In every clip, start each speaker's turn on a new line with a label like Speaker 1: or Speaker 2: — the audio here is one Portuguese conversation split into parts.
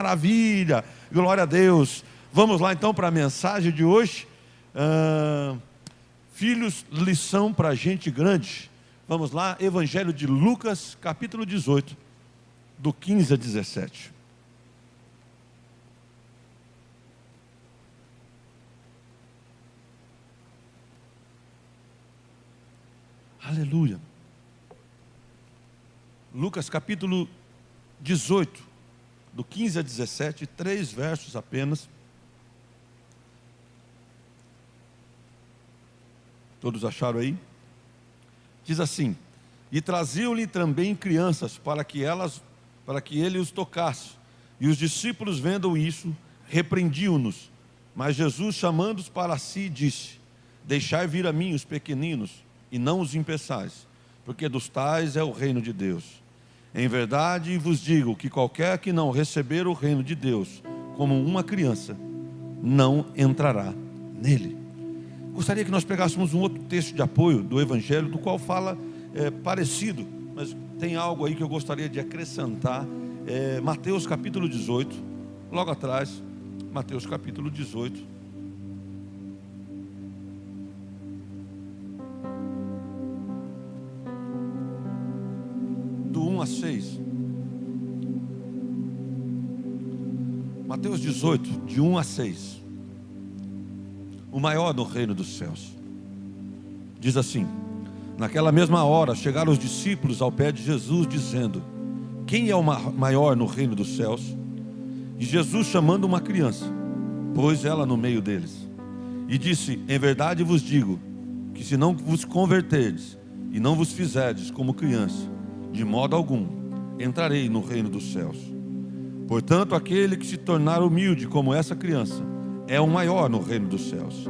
Speaker 1: Maravilha, glória a Deus. Vamos lá então para a mensagem de hoje. Filhos, lição para gente grande. Vamos lá, Evangelho de Lucas, capítulo 18, do 15 a 17. Aleluia. Lucas capítulo 18, do 15 a 17, 3 versos apenas. Todos acharam aí? Diz assim: e traziam-lhe também crianças para que ele os tocasse. E os discípulos, vendo isso, repreendiam-nos. Mas Jesus, chamando-os para si, disse: deixai vir a mim os pequeninos, e não os impeçais, porque dos tais é o reino de Deus. Em verdade vos digo que qualquer que não receber o reino de Deus como uma criança, não entrará nele. Gostaria que nós pegássemos um outro texto de apoio do Evangelho, do qual fala parecido, mas tem algo aí que eu gostaria de acrescentar. Mateus capítulo 18, logo atrás, Mateus capítulo 18. Do 1 a 6. Mateus 18, de 1 a 6. O maior no reino dos céus. Diz assim: naquela mesma hora chegaram os discípulos ao pé de Jesus, dizendo: quem é o maior no reino dos céus? E Jesus, chamando uma criança, pôs ela no meio deles, e disse: em verdade vos digo, que se não vos converterdes, e não vos fizerdes como criança, de modo algum entrarei no reino dos céus. Portanto, aquele que se tornar humilde como essa criança, é o maior no reino dos céus.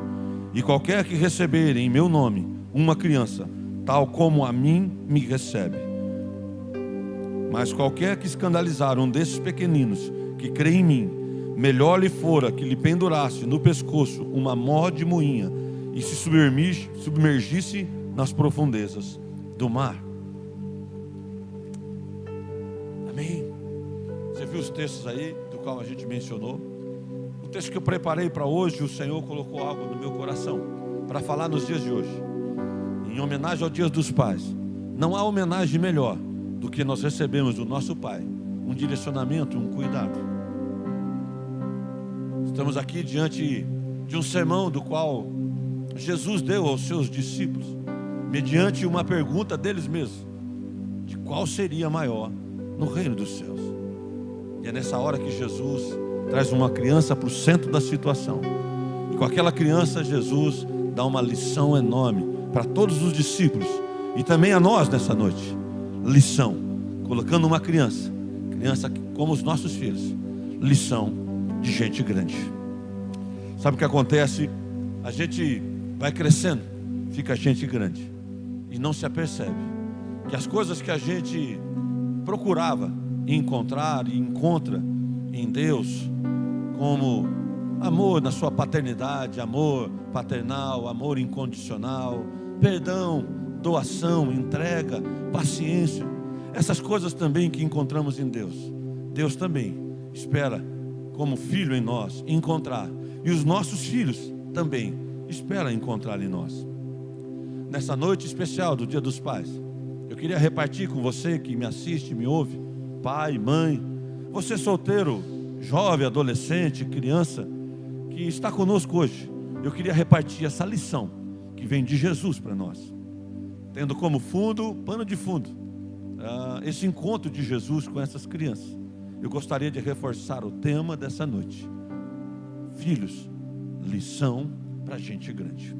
Speaker 1: E qualquer que receber em meu nome uma criança, tal como a mim me recebe. Mas qualquer que escandalizar um desses pequeninos que crê em mim, melhor lhe fora que lhe pendurasse no pescoço uma mó de moinha e se submergisse nas profundezas do mar. Amém. Você viu os textos aí do qual a gente mencionou? O texto que eu preparei para hoje, o Senhor colocou algo no meu coração para falar nos dias de hoje, em homenagem ao Dia dos Pais. Não há homenagem melhor do que nós recebemos do nosso Pai um direcionamento, um cuidado. Estamos aqui diante de um sermão do qual Jesus deu aos seus discípulos, mediante uma pergunta deles mesmos, de qual seria maior no reino dos céus. E é nessa hora que Jesus traz uma criança para o centro da situação. E com aquela criança, Jesus dá uma lição enorme para todos os discípulos e também a nós nessa noite. Lição, colocando uma criança como os nossos filhos. Lição de gente grande. Sabe o que acontece? A gente vai crescendo, fica gente grande e não se apercebe que as coisas que a gente procurava encontrar e encontra em Deus, como amor na sua paternidade, amor paternal, amor incondicional, perdão, doação, entrega, paciência, essas coisas também que encontramos em Deus, Deus também espera como filho em nós encontrar, e os nossos filhos também esperam encontrar em nós. Nessa noite especial do Dia dos Pais, eu queria repartir com você que me assiste, me ouve, pai, mãe, você solteiro, jovem, adolescente, criança, que está conosco hoje. Eu queria repartir essa lição que vem de Jesus para nós, tendo como fundo, pano de fundo, esse encontro de Jesus com essas crianças. Eu gostaria de reforçar o tema dessa noite: filhos, lição para gente grande.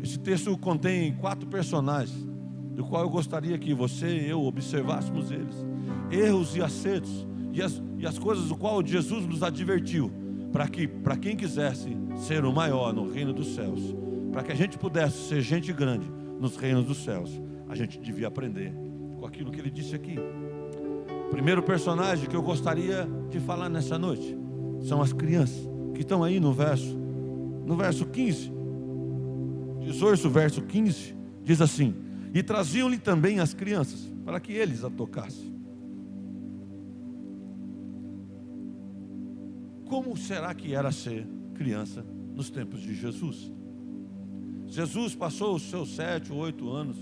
Speaker 1: Esse texto contém 4 personagens, do qual eu gostaria que você e eu observássemos eles, erros e acertos, e as coisas do qual Jesus nos advertiu, para quem quisesse ser o maior no reino dos céus, para que a gente pudesse ser gente grande nos reinos dos céus, a gente devia aprender com aquilo que ele disse aqui. O primeiro personagem que eu gostaria de falar nessa noite são as crianças, que estão aí no verso 15, 18, verso 15, diz assim: e traziam-lhe também as crianças, para que eles a tocassem. como será que era ser criança nos tempos de Jesus? Jesus passou os seus 7 ou 8 anos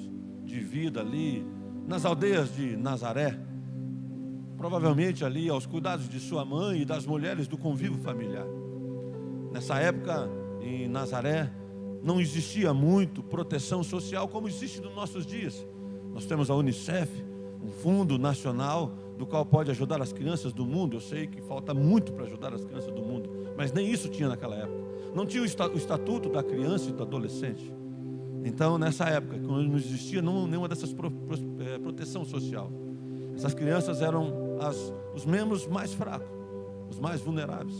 Speaker 1: de vida ali nas aldeias de Nazaré, provavelmente ali aos cuidados de sua mãe e das mulheres do convívio familiar. Nessa época, em Nazaré, não existia muito proteção social como existe nos nossos dias. Nós temos a Unicef, um fundo nacional do qual pode ajudar as crianças do mundo. Eu sei que falta muito para ajudar as crianças do mundo, mas nem isso tinha naquela época. Não tinha o estatuto da criança e do adolescente. Então, nessa época, quando não existia nenhuma dessas proteção social, essas crianças eram os membros mais fracos, os mais vulneráveis,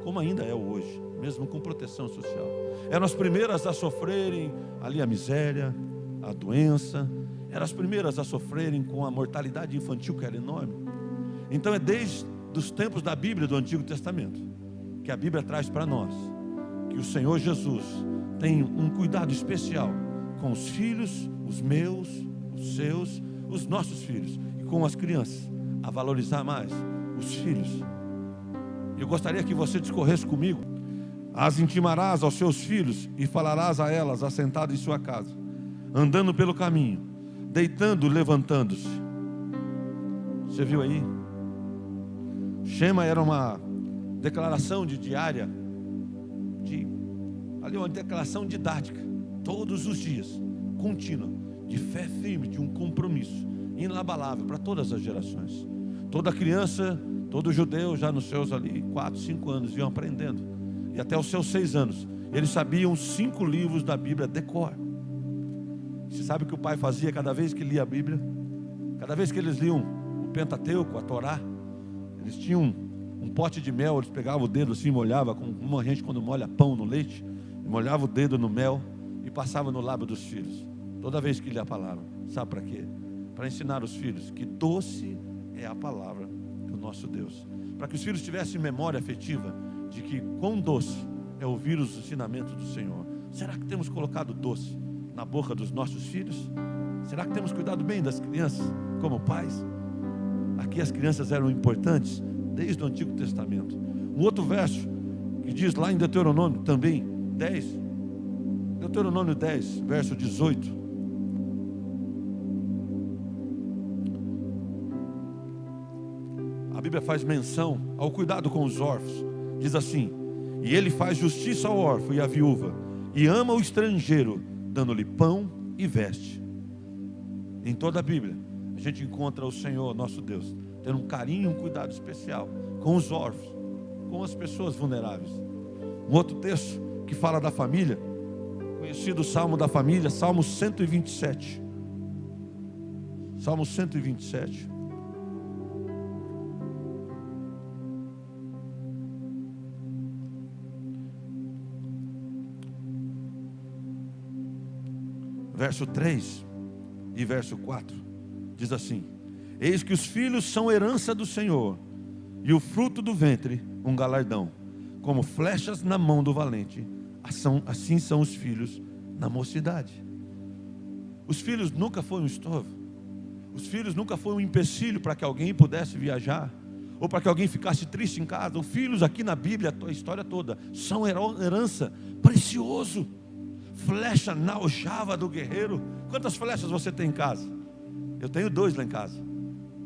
Speaker 1: como ainda é hoje, mesmo com proteção social. Eram as primeiras a sofrerem ali a miséria, a doença, eram as primeiras a sofrerem com a mortalidade infantil, que era enorme. Então é desde os tempos da Bíblia, do Antigo Testamento, que a Bíblia traz para nós que o Senhor Jesus tem um cuidado especial com os filhos, os meus, os seus, os nossos filhos, e com as crianças, a valorizar mais os filhos. Eu gostaria que você discorresse comigo. As intimarás aos seus filhos e falarás a elas assentado em sua casa, andando pelo caminho, deitando, levantando-se. Você viu aí? Shema era uma declaração diária, ali uma declaração didática, todos os dias, contínua, de fé firme, de um compromisso inabalável para todas as gerações. Toda criança, todo judeu, já nos seus ali 4, 5 anos, iam aprendendo, e até os seus 6 anos, eles sabiam 5 livros da Bíblia de cor. Você sabe o que o pai fazia cada vez que lia a Bíblia? Cada vez que eles liam o Pentateuco, a Torá, eles tinham um pote de mel, eles pegavam o dedo assim, molhava, como a gente quando molha pão no leite, molhava o dedo no mel e passava no lábio dos filhos, toda vez que lia a palavra. Sabe para quê? Para ensinar os filhos que doce é a palavra do nosso Deus, para que os filhos tivessem memória afetiva de que quão doce é ouvir os ensinamentos do Senhor. Será que temos colocado doce na boca dos nossos filhos? Será que temos cuidado bem das crianças como pais? Aqui as crianças eram importantes desde o Antigo Testamento. Um outro verso que diz lá em Deuteronômio também 10, Deuteronômio 10, verso 18. A Bíblia faz menção ao cuidado com os órfãos. Diz assim: e ele faz justiça ao órfão e à viúva, e ama o estrangeiro, dando-lhe pão e veste. Em toda a Bíblia a gente encontra o Senhor, nosso Deus, tendo um carinho e um cuidado especial com os órfãos, com as pessoas vulneráveis. Um outro texto que fala da família, conhecido Salmo da família, Salmo 127. Salmo 127. Verso 3 e verso 4, diz assim: eis que os filhos são herança do Senhor, e o fruto do ventre um galardão. Como flechas na mão do valente, assim são os filhos na mocidade. Os filhos nunca foram um estorvo. Os filhos nunca foram um empecilho para que alguém pudesse viajar, ou para que alguém ficasse triste em casa. Os filhos aqui na Bíblia, a história toda, são herança, precioso. Flecha na aljava do guerreiro. Quantas flechas você tem em casa? Eu tenho 2 lá em casa.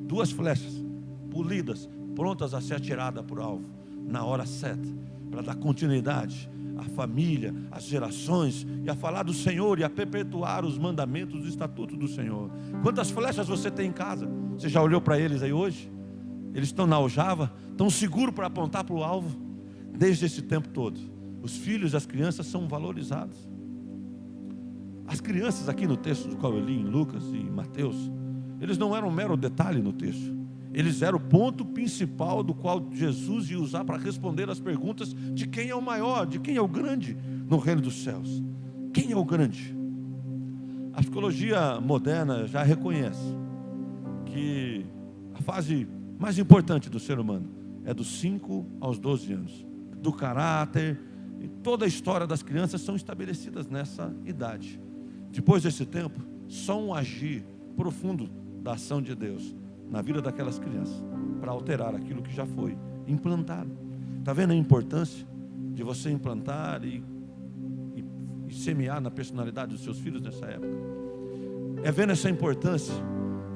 Speaker 1: 2 flechas polidas, prontas a ser atiradas por alvo na hora certa, para dar continuidade à família, às gerações, e a falar do Senhor e a perpetuar os mandamentos do estatuto do Senhor. Quantas flechas você tem em casa? Você já olhou para eles aí hoje? Eles estão na aljava, estão seguros para apontar para o alvo. Desde esse tempo todo, os filhos e as crianças são valorizados. As crianças aqui no texto do qual eu li em Lucas e Mateus, eles não eram um mero detalhe no texto. Eles eram o ponto principal do qual Jesus ia usar para responder as perguntas de quem é o maior, de quem é o grande no reino dos céus. Quem é o grande? A psicologia moderna já reconhece que a fase mais importante do ser humano é dos 5 aos 12 anos. Do caráter e toda a história das crianças são estabelecidas nessa idade. Depois desse tempo, só um agir profundo da ação de Deus na vida daquelas crianças, para alterar aquilo que já foi implantado. Está vendo a importância de você implantar e semear na personalidade dos seus filhos nessa época? É vendo essa importância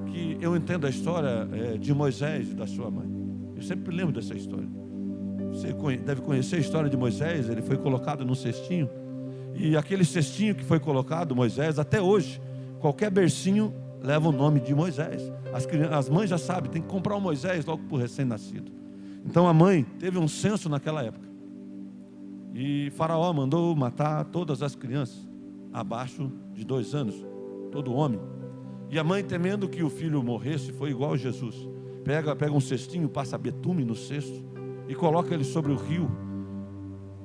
Speaker 1: que eu entendo a história de Moisés e da sua mãe. Eu sempre lembro dessa história. Você deve conhecer a história de Moisés. Ele foi colocado num cestinho, e aquele cestinho que foi colocado, Moisés, até hoje, qualquer bercinho leva o nome de Moisés. As mães já sabem, tem que comprar um Moisés logo para o recém-nascido. Então a mãe teve um censo naquela época, e Faraó mandou matar todas as crianças abaixo de 2 anos, todo homem. E a mãe, temendo que o filho morresse, foi igual a Jesus. Pega um cestinho, passa betume no cesto e coloca ele sobre o rio,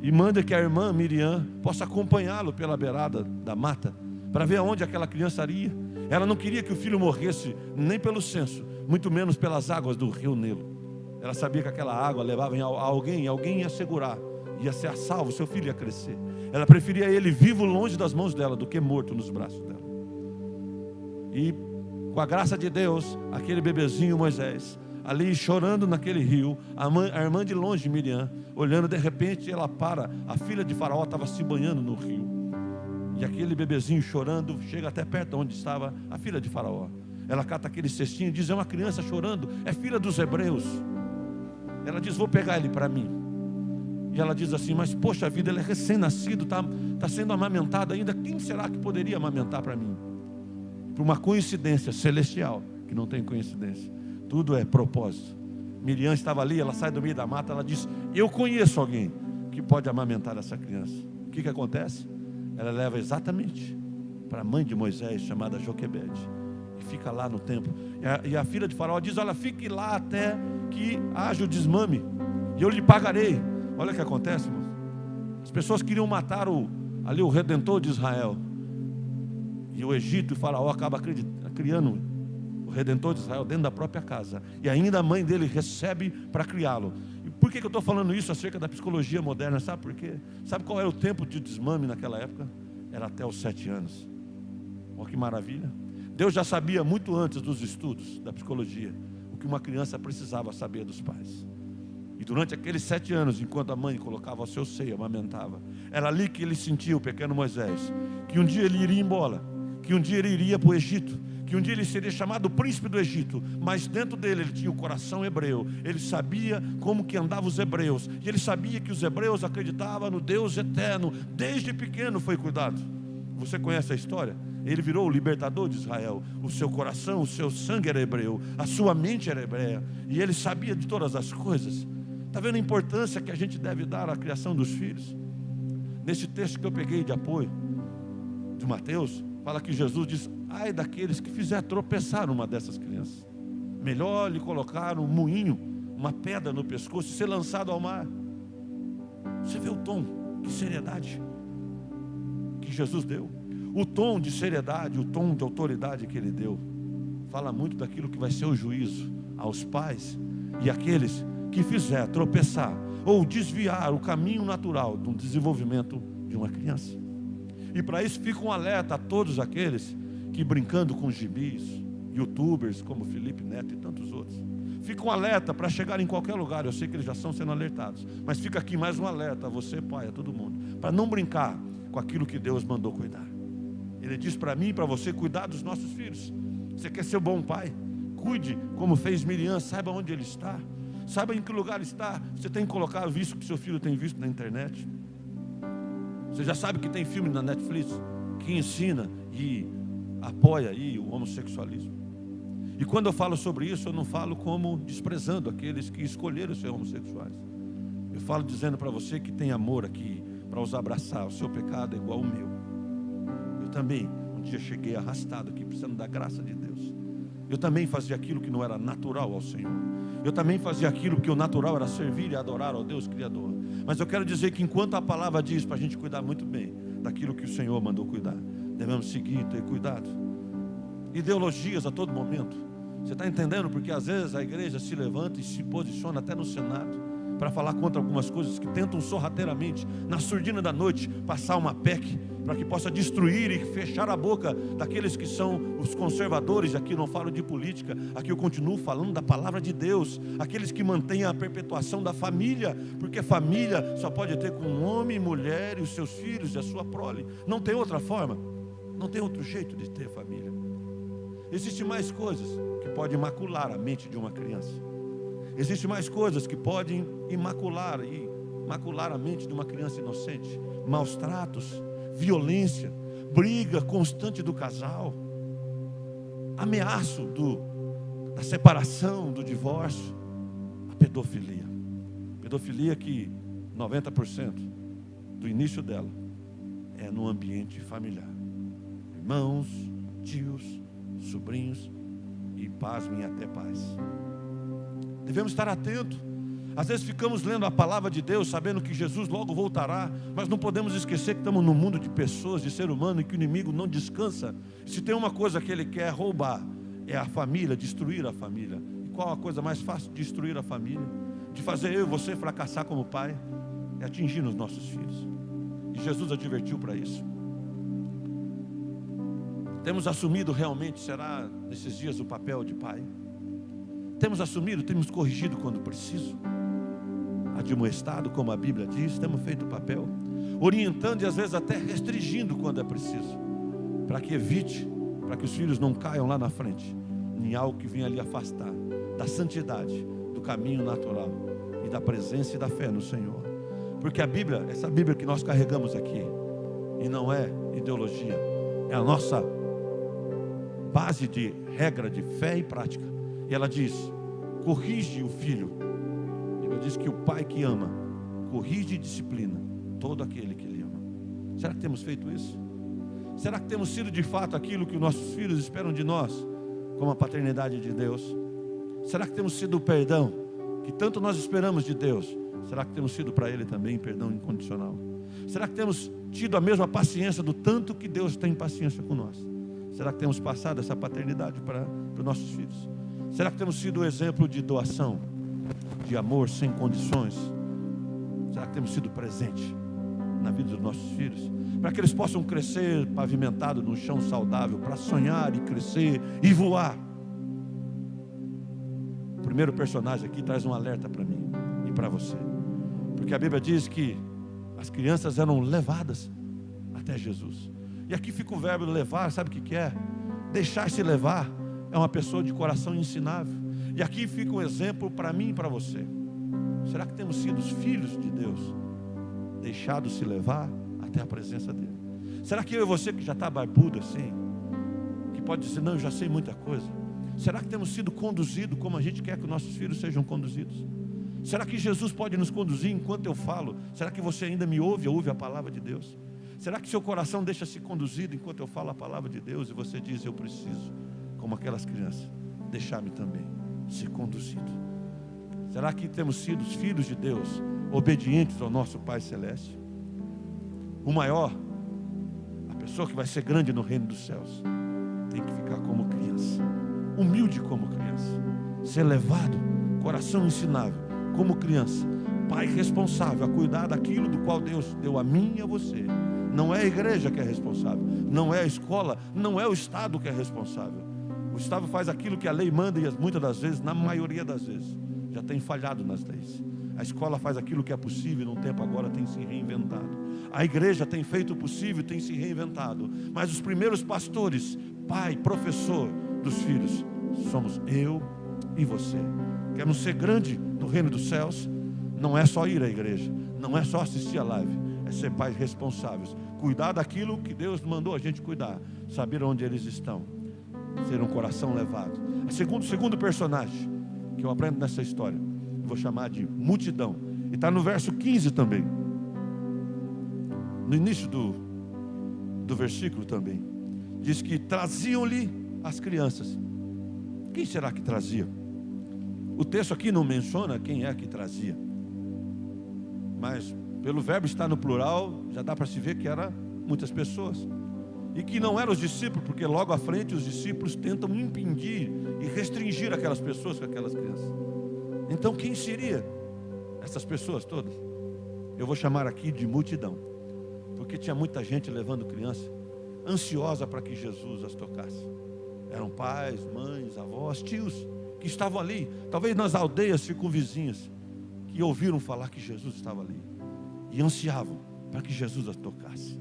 Speaker 1: e manda que a irmã Miriam possa acompanhá-lo pela beirada da mata, para ver aonde aquela criança iria. Ela não queria que o filho morresse nem pelo censo, muito menos pelas águas do rio Nilo. Ela sabia que aquela água levava a alguém ia segurar, ia ser salvo, seu filho ia crescer. Ela preferia ele vivo longe das mãos dela do que morto nos braços dela. E com a graça de Deus, aquele bebezinho Moisés, ali chorando naquele rio, a irmã de longe, Miriam, olhando, de repente ela para, a filha de Faraó estava se banhando no rio, e aquele bebezinho chorando, chega até perto onde estava a filha de Faraó. Ela cata aquele cestinho e diz: é uma criança chorando, é filha dos hebreus. Ela diz: vou pegar ele para mim. E ela diz assim: mas poxa vida, ele é recém-nascido, está sendo amamentado ainda, quem será que poderia amamentar para mim? Por uma coincidência celestial, que não tem coincidência, tudo é propósito. Miriam estava ali, ela sai do meio da mata, ela diz: eu conheço alguém que pode amamentar essa criança. O que acontece? Ela leva exatamente para a mãe de Moisés, chamada Joquebede, que fica lá no templo. E a filha de Faraó diz: olha, fique lá até que haja o desmame, e eu lhe pagarei. Olha o que acontece, irmão. As pessoas queriam matar o Redentor de Israel, e o Egito e o Faraó acaba criando o Redentor de Israel dentro da própria casa, e ainda a mãe dele recebe para criá-lo. E por que eu estou falando isso acerca da psicologia moderna? Sabe por quê? Sabe qual era o tempo de desmame naquela época? Era até os 7 anos. Olha que maravilha. Deus já sabia muito antes dos estudos da psicologia o que uma criança precisava saber dos pais. E durante aqueles 7 anos, enquanto a mãe colocava ao seu seio, amamentava, era ali que ele sentia, o pequeno Moisés, que um dia ele iria embora, que um dia ele iria para o Egito, que um dia ele seria chamado príncipe do Egito. Mas dentro dele ele tinha o coração hebreu. Ele sabia como que andavam os hebreus, e ele sabia que os hebreus acreditavam no Deus eterno. Desde pequeno foi cuidado. Você conhece a história? Ele virou o libertador de Israel. O seu coração, o seu sangue era hebreu, a sua mente era hebreia, e ele sabia de todas as coisas. Está vendo a importância que a gente deve dar à criação dos filhos? Nesse texto que eu peguei de apoio, de Mateus, fala que Jesus diz: ai daqueles que fizer tropeçar uma dessas crianças. Melhor lhe colocar um moinho, uma pedra no pescoço e ser lançado ao mar. Você vê o tom, que seriedade que Jesus deu. O tom de seriedade, o tom de autoridade que ele deu, fala muito daquilo que vai ser o juízo aos pais e aqueles que fizer tropeçar ou desviar o caminho natural do desenvolvimento de uma criança. E para isso fica um alerta a todos aqueles que, brincando com gibis, youtubers como Felipe Neto e tantos outros, fica um alerta para chegar em qualquer lugar. Eu sei que eles já estão sendo alertados, mas fica aqui mais um alerta a você, pai, a todo mundo, para não brincar com aquilo que Deus mandou cuidar. Ele diz para mim e para você cuidar dos nossos filhos. Você quer ser bom pai? Cuide como fez Miriam, saiba onde ele está, saiba em que lugar está. Você tem que colocar visto que seu filho tem visto na internet. Você já sabe que tem filme na Netflix que ensina e apoia aí o homossexualismo. E quando eu falo sobre isso, eu não falo como desprezando aqueles que escolheram ser homossexuais. Eu falo dizendo para você que tem amor aqui para os abraçar. O seu pecado é igual ao meu. Eu também um dia cheguei arrastado aqui, precisando da graça de Deus. Eu também fazia aquilo que não era natural ao Senhor. Eu também fazia aquilo que o natural era servir e adorar ao Deus Criador. Mas eu quero dizer que enquanto a palavra diz para a gente cuidar muito bem daquilo que o Senhor mandou cuidar, devemos seguir e ter cuidado. Ideologias a todo momento. Você está entendendo? Porque às vezes a igreja se levanta e se posiciona até no Senado, para falar contra algumas coisas que tentam sorrateiramente, na surdina da noite, passar uma PEC, para que possa destruir e fechar a boca daqueles que são os conservadores. Aqui não falo de política, aqui eu continuo falando da palavra de Deus, aqueles que mantêm a perpetuação da família, porque família só pode ter com um homem, mulher e os seus filhos e a sua prole, não tem outra forma, não tem outro jeito de ter família. Existem mais coisas que podem macular a mente de uma criança. Existem mais coisas que podem macular a mente de uma criança inocente. Maus tratos, violência, briga constante do casal, ameaço da separação, do divórcio, a pedofilia. Pedofilia que 90% do início dela é no ambiente familiar. Irmãos, tios, sobrinhos e, pasmem, até pais. Devemos estar atentos. Às vezes ficamos lendo a palavra de Deus, sabendo que Jesus logo voltará, mas não podemos esquecer que estamos num mundo de pessoas, de ser humano, e que o inimigo não descansa. Se tem uma coisa que ele quer roubar, é a família, destruir a família. E qual a coisa mais fácil de destruir a família? De fazer eu e você fracassar como pai? É atingir os nossos filhos. E Jesus advertiu para isso. Temos assumido realmente, será nesses dias, o papel de pai? Temos assumido, temos corrigido quando preciso, admoestado, como a Bíblia diz, temos feito o papel, orientando e às vezes até restringindo quando é preciso, para que evite, para que os filhos não caiam lá na frente, em algo que venha ali afastar da santidade, do caminho natural e da presença e da fé no Senhor. Porque a Bíblia, essa Bíblia que nós carregamos aqui, e não é ideologia, é a nossa base de regra de fé e prática. E ela diz: corrige o filho. Ela diz que o pai que ama corrige e disciplina todo aquele que ele ama. Será que temos feito isso? Será que temos sido de fato aquilo que os nossos filhos esperam de nós, como a paternidade de Deus? Será que temos sido o perdão que tanto nós esperamos de Deus? Será que temos sido para Ele também perdão incondicional? Será que temos tido a mesma paciência do tanto que Deus tem paciência com nós? Será que temos passado essa paternidade para os nossos filhos? Será que temos sido o exemplo de doação, de amor sem condições? Será que temos sido presente na vida dos nossos filhos? Para que eles possam crescer pavimentado num chão saudável, para sonhar e crescer e voar. O primeiro personagem aqui traz um alerta para mim e para você. Porque a Bíblia diz que as crianças eram levadas até Jesus. E aqui fica o verbo levar, sabe o que é? Deixar-se levar. É uma pessoa de coração ensinável. E aqui fica um exemplo para mim e para você. Será que temos sido os filhos de Deus, deixados se levar até a presença dEle? Será que eu e você que já está barbudo assim, que pode dizer, não, eu já sei muita coisa, será que temos sido conduzidos como a gente quer que nossos filhos sejam conduzidos? Será que Jesus pode nos conduzir enquanto eu falo? Será que você ainda me ouve a palavra de Deus? Será que seu coração deixa se conduzido enquanto eu falo a palavra de Deus e você diz, eu preciso, como aquelas crianças, deixar-me também ser conduzido? Será que temos sido os filhos de Deus, obedientes ao nosso Pai Celeste? O maior, a pessoa que vai ser grande no reino dos céus, tem que ficar como criança, humilde como criança, ser levado, coração ensinável, como criança, pai responsável a cuidar daquilo do qual Deus deu a mim e a você. Não é a igreja que é responsável, não é a escola, não é o Estado que é responsável. O Estado faz aquilo que a lei manda e muitas das vezes, na maioria das vezes, já tem falhado nas leis. A escola faz aquilo que é possível e num tempo agora tem se reinventado. A igreja tem feito o possível e tem se reinventado. Mas os primeiros pastores, pai, professor dos filhos, somos eu e você. Queremos ser grande no reino dos céus? Não é só ir à igreja, não é só assistir a live, é ser pais responsáveis, cuidar daquilo que Deus mandou a gente cuidar, saber onde eles estão, ser um coração levado. O segundo personagem que eu aprendo nessa história, vou chamar de multidão, e está no verso 15 também, no início do versículo também, diz que traziam-lhe as crianças. Quem será que trazia? O texto aqui não menciona quem é que trazia, mas pelo verbo estar no plural, já dá para se ver que eram muitas pessoas. E que não eram os discípulos, porque logo à frente os discípulos tentam impedir e restringir aquelas pessoas com aquelas crianças. Então quem seria? essas pessoas todas, eu vou chamar aqui de multidão, porque tinha muita gente levando criança, ansiosa para que Jesus as tocasse. Eram pais, mães, avós, tios, que estavam ali, talvez nas aldeias circunvizinhas, que ouviram falar que Jesus estava ali, e ansiavam para que Jesus as tocasse,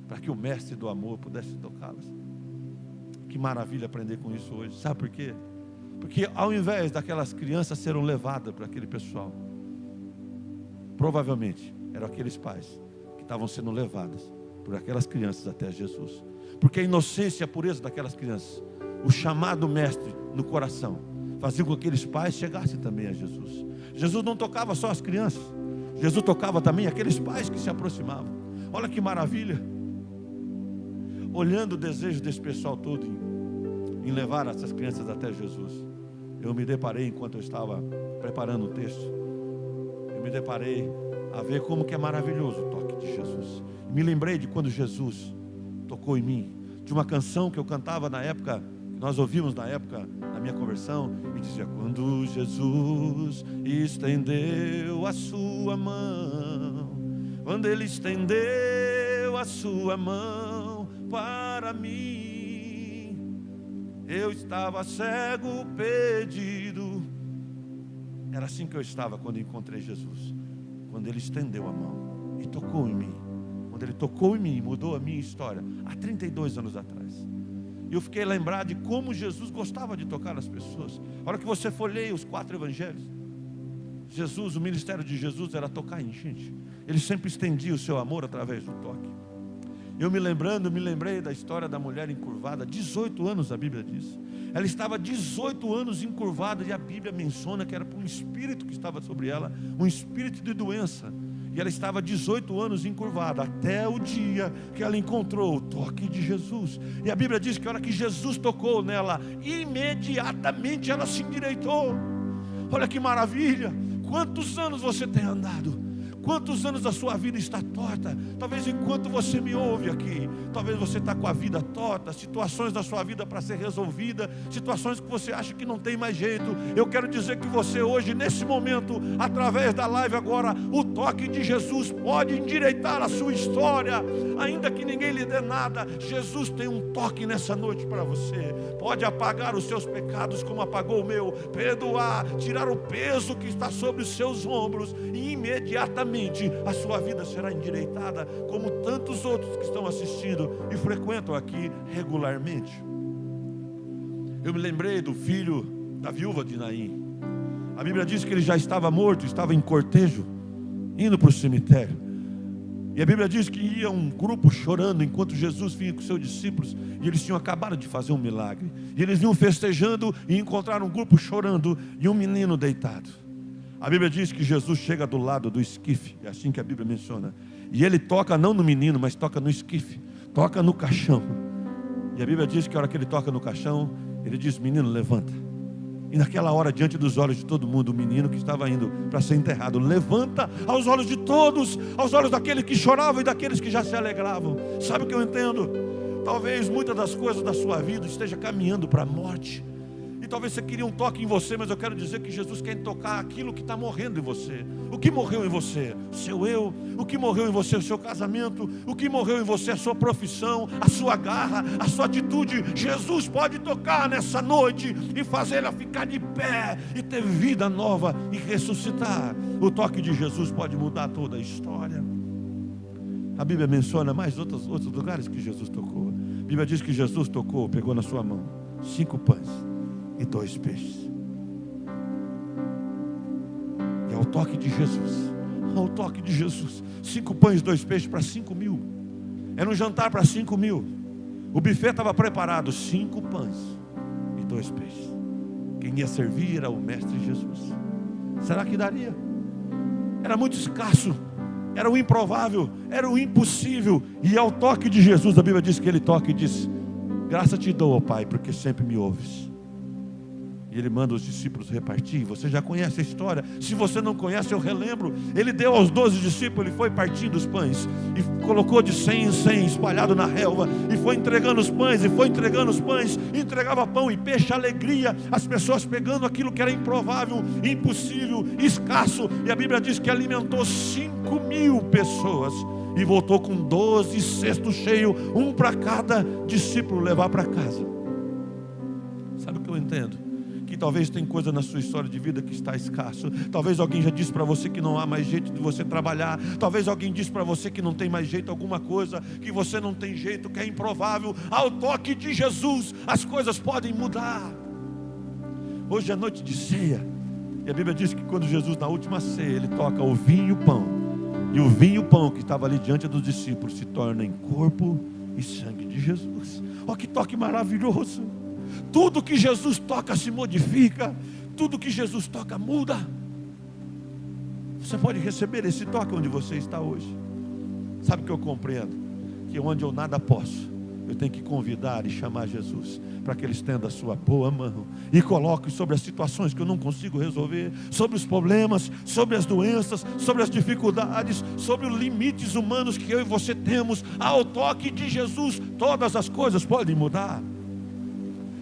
Speaker 1: para que o mestre do amor pudesse tocá-las. Que maravilha aprender com isso hoje. Sabe por quê? Porque ao invés daquelas crianças serem levadas para aquele pessoal, provavelmente eram aqueles pais que estavam sendo levados por aquelas crianças até Jesus. Porque a inocência e a pureza daquelas crianças, o chamado mestre no coração, fazia com que aqueles pais chegassem também a Jesus. Jesus não tocava só as crianças, Jesus tocava também aqueles pais que se aproximavam. Olha que maravilha. Olhando o desejo desse pessoal todo em levar essas crianças até Jesus, eu me deparei, enquanto eu estava preparando o texto, eu me deparei a ver como que é maravilhoso o toque de Jesus. Me lembrei de quando Jesus tocou em mim, de uma canção que eu cantava na época, que nós ouvimos na época da minha conversão, e dizia: quando Jesus estendeu a sua mão, quando Ele estendeu a sua mão para mim, eu estava cego, perdido. Era assim que eu estava quando encontrei Jesus. Quando Ele estendeu a mão e tocou em mim. Quando Ele tocou em mim, mudou a minha história, há 32 anos atrás. E eu fiquei lembrado de como Jesus gostava de tocar nas pessoas. A hora que você folheia os 4 evangelhos, Jesus, o ministério de Jesus era tocar em gente. Ele sempre estendia o seu amor através do toque. Eu me lembrei da história da mulher encurvada, 18 anos a Bíblia diz. Ela estava 18 anos encurvada, e a Bíblia menciona que era por um espírito que estava sobre ela, um espírito de doença. E ela estava 18 anos encurvada, até o dia que ela encontrou o toque de Jesus. E a Bíblia diz que a hora que Jesus tocou nela, imediatamente ela se endireitou. Olha que maravilha. Quantos anos você tem andado? Quantos anos a sua vida está torta? Talvez enquanto você me ouve aqui, talvez você está com a vida torta, situações da sua vida para ser resolvida, situações que você acha que não tem mais jeito. Eu quero dizer que você hoje, nesse momento, através da live agora, o toque de Jesus pode endireitar a sua história, ainda que ninguém lhe dê nada. Jesus tem um toque nessa noite para você. Pode apagar os seus pecados como apagou o meu, perdoar, tirar o peso que está sobre os seus ombros, e imediatamente a sua vida será endireitada, como tantos outros que estão assistindo e frequentam aqui regularmente. Eu me lembrei do filho da viúva de Naim. A Bíblia diz que ele já estava morto, estava em cortejo, indo para o cemitério. E a Bíblia diz que ia um grupo chorando, enquanto Jesus vinha com seus discípulos, e eles tinham acabado de fazer um milagre. E eles vinham festejando e encontraram um grupo chorando e um menino deitado. A Bíblia diz que Jesus chega do lado do esquife, é assim que a Bíblia menciona. E ele toca não no menino, mas toca no esquife, toca no caixão. E a Bíblia diz que a hora que ele toca no caixão, ele diz: menino, levanta. E naquela hora, diante dos olhos de todo mundo, o menino que estava indo para ser enterrado levanta aos olhos de todos, aos olhos daqueles que choravam e daqueles que já se alegravam. Sabe o que eu entendo? Talvez muitas das coisas da sua vida esteja caminhando para a morte. E talvez você queria um toque em você, mas eu quero dizer que Jesus quer tocar aquilo que está morrendo em você. O que morreu em você? O seu eu. O que morreu em você? O seu casamento. O que morreu em você? A sua profissão, a sua garra, a sua atitude. Jesus pode tocar nessa noite e fazer ela ficar de pé e ter vida nova e ressuscitar. O toque de Jesus pode mudar toda a história. A Bíblia menciona mais outros lugares que Jesus tocou. A Bíblia diz que Jesus tocou, pegou na sua mão 5 pães e 2 peixes. E ao toque de Jesus, ao toque de Jesus, 5 pães e 2 peixes para 5.000. Era um jantar para 5.000. O buffet estava preparado, 5 pães e 2 peixes. Quem ia servir era o Mestre Jesus. Será que daria? Era muito escasso, era o improvável, era o impossível. E ao toque de Jesus, a Bíblia diz que ele toca e diz: graça te dou, ó Pai, porque sempre me ouves. E Ele manda os discípulos repartir. Você já conhece a história. Se você não conhece, eu relembro. Ele deu aos 12 discípulos, Ele foi partindo os pães, e colocou de 100 em 100 espalhado na relva, e foi entregando os pães, e entregava pão e peixe, alegria, as pessoas pegando aquilo que era improvável, impossível, escasso. E a Bíblia diz que alimentou 5.000 pessoas, e voltou com 12 cestos cheios, um para cada discípulo levar para casa. Sabe o que eu entendo? Que talvez tem coisa na sua história de vida que está escasso. Talvez alguém já disse para você que não há mais jeito de você trabalhar. Talvez alguém disse para você que não tem mais jeito alguma coisa, que você não tem jeito, que é improvável. Ao toque de Jesus, as coisas podem mudar. Hoje é noite de ceia, e a Bíblia diz que quando Jesus, na última ceia, Ele toca o vinho e o pão, e o vinho e o pão que estava ali diante dos discípulos se tornam em corpo e sangue de Jesus. Olha que toque maravilhoso. Tudo que Jesus toca se modifica. Tudo que Jesus toca muda. Você pode receber esse toque onde você está hoje. Sabe o que eu compreendo? Que onde eu nada posso, eu tenho que convidar e chamar Jesus, para que Ele estenda a sua boa mão e coloque sobre as situações que eu não consigo resolver, sobre os problemas, sobre as doenças, sobre as dificuldades, sobre os limites humanos que eu e você temos. Ao toque de Jesus, todas as coisas podem mudar.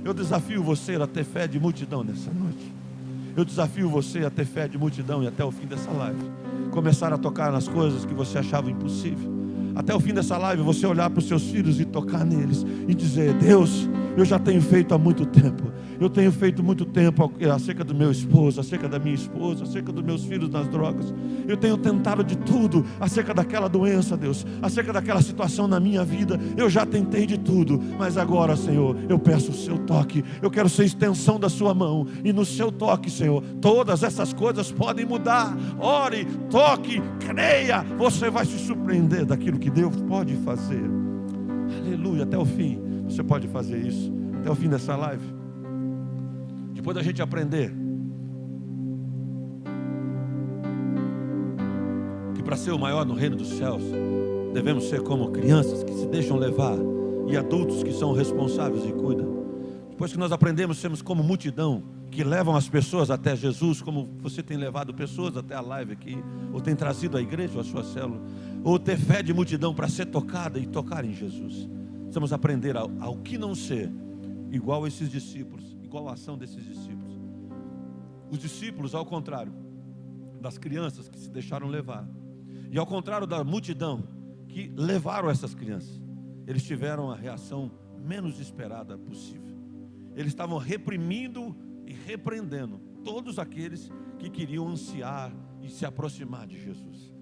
Speaker 1: Eu desafio você a ter fé de multidão nessa noite. Eu desafio você a ter fé de multidão, e até o fim dessa live começar a tocar nas coisas que você achava impossível. Até o fim dessa live você olhar para os seus filhos e tocar neles e dizer: Deus, eu já tenho feito há muito tempo. Eu tenho feito muito tempo acerca do meu esposo, acerca da minha esposa, acerca dos meus filhos nas drogas. Eu tenho tentado de tudo acerca daquela doença, Deus, acerca daquela situação na minha vida. Eu já tentei de tudo, mas agora, Senhor, eu peço o seu toque. Eu quero ser extensão da sua mão, e no seu toque, Senhor, todas essas coisas podem mudar. Ore, toque, creia. Você vai se surpreender daquilo que Deus pode fazer. Aleluia. Até o fim você pode fazer isso, até o fim dessa live. Depois da gente aprender que para ser o maior no reino dos céus, devemos ser como crianças que se deixam levar, e adultos que são responsáveis e cuidam. Depois que nós aprendemos, sermos como multidão que levam as pessoas até Jesus, como você tem levado pessoas até a live aqui, ou tem trazido a igreja ou a sua célula, ou ter fé de multidão para ser tocada e tocar em Jesus. Precisamos aprender ao que não ser igual a esses discípulos, igual a ação desses discípulos. Os discípulos, ao contrário das crianças que se deixaram levar, e ao contrário da multidão que levaram essas crianças, eles tiveram a reação menos esperada possível. Eles estavam reprimindo e repreendendo todos aqueles que queriam ansiar e se aproximar de Jesus.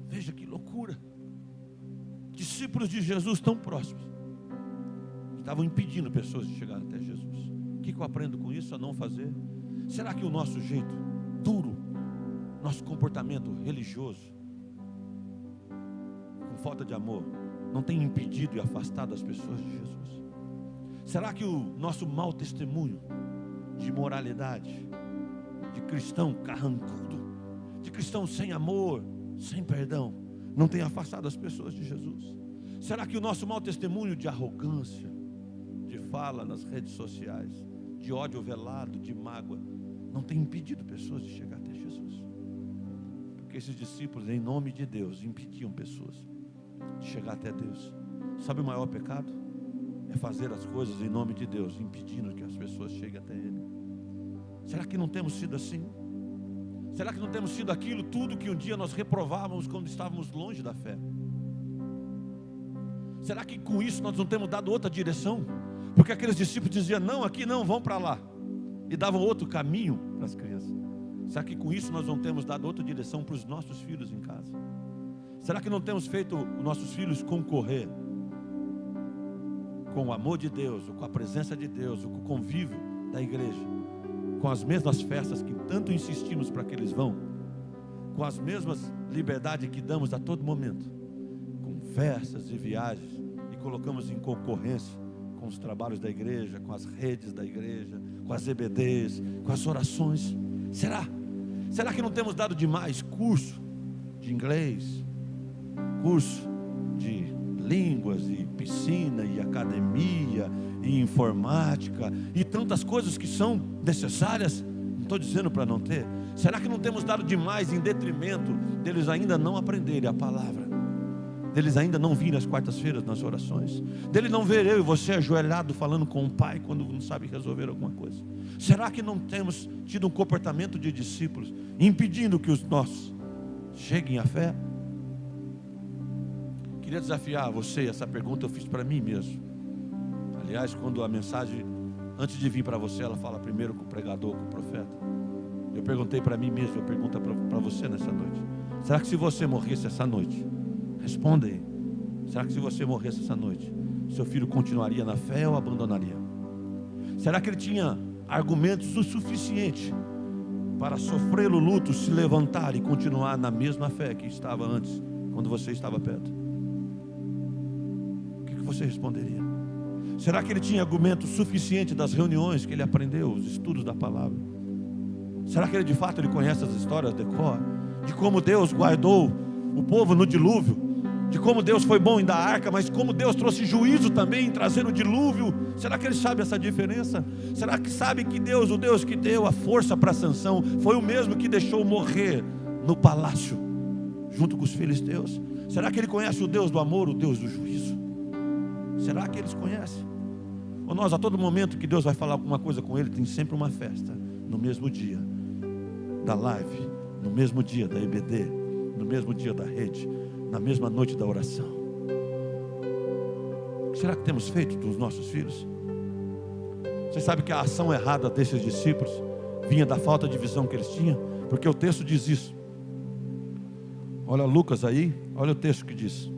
Speaker 1: Veja que loucura. Discípulos de Jesus tão próximos estavam impedindo pessoas de chegar até Jesus. O que eu aprendo com isso a não fazer? Será que o nosso jeito duro, nosso comportamento religioso, com falta de amor, não tem impedido e afastado as pessoas de Jesus? Será que o nosso mau testemunho de moralidade, de cristão carrancudo, de cristão sem amor, sem perdão, não tem afastado as pessoas de Jesus? Será que o nosso mau testemunho de arrogância, de fala nas redes sociais, de ódio velado, de mágoa, não tem impedido pessoas de chegar até Jesus? Porque esses discípulos, em nome de Deus, impediam pessoas de chegar até Deus. Sabe o maior pecado? É fazer as coisas em nome de Deus, impedindo que as pessoas cheguem até Ele. Será que não temos sido assim? Será que não temos sido aquilo tudo que um dia nós reprovávamos quando estávamos longe da fé? Será que com isso nós não temos dado outra direção? Porque aqueles discípulos diziam: não, aqui não, vão para lá, e davam outro caminho para as crianças. Será que com isso nós não temos dado outra direção para os nossos filhos em casa? Será que não temos feito os nossos filhos concorrer com o amor de Deus, ou com a presença de Deus, ou com o convívio da igreja, com as mesmas festas que tanto insistimos para que eles vão, com as mesmas liberdades que damos a todo momento, com festas e viagens, e colocamos em concorrência com os trabalhos da igreja, com as redes da igreja, com as EBDs, com as orações? Será que não temos dado demais curso de inglês, curso de línguas, e piscina, e academia, e informática, e tantas coisas que são necessárias. Não estou dizendo para não ter. Será que não temos dado demais em detrimento deles ainda não aprenderem a palavra, deles ainda não virem às quartas-feiras nas orações, dele não ver eu e você ajoelhado falando com o Pai quando não sabe resolver alguma coisa? Será que não temos tido um comportamento de discípulos, impedindo que os nossos cheguem à fé? Queria desafiar você, essa pergunta eu fiz para mim mesmo. Aliás, quando a mensagem, antes de vir para você, ela fala primeiro com o pregador, com o profeta. Eu perguntei para mim mesmo, eu pergunto para você nessa noite. Será que se você morresse essa noite, responda aí, será que se você morresse essa noite, seu filho continuaria na fé ou abandonaria? Será que ele tinha argumentos o suficiente para sofrer o luto, se levantar e continuar na mesma fé que estava antes, quando você estava perto? O que você responderia? Será que ele tinha argumento suficiente das reuniões que ele aprendeu, os estudos da palavra? Será que ele de fato ele conhece as histórias de cor? De como Deus guardou o povo no dilúvio, de como Deus foi bom em dar arca, mas como Deus trouxe juízo também em trazer o dilúvio? Será que ele sabe essa diferença? Será que sabe que Deus, o Deus que deu a força para Sansão, foi o mesmo que deixou morrer no palácio, junto com os filisteus? Será que ele conhece o Deus do amor, o Deus do juízo? Será que eles conhecem? Ou nós, a todo momento que Deus vai falar alguma coisa com ele, tem sempre uma festa, no mesmo dia da live, no mesmo dia da EBD, no mesmo dia da rede, na mesma noite da oração? O que será que temos feito dos nossos filhos? Você sabe que a ação errada desses discípulos vinha da falta de visão que eles tinham? Porque o texto diz isso. Olha Lucas aí, olha o texto que diz.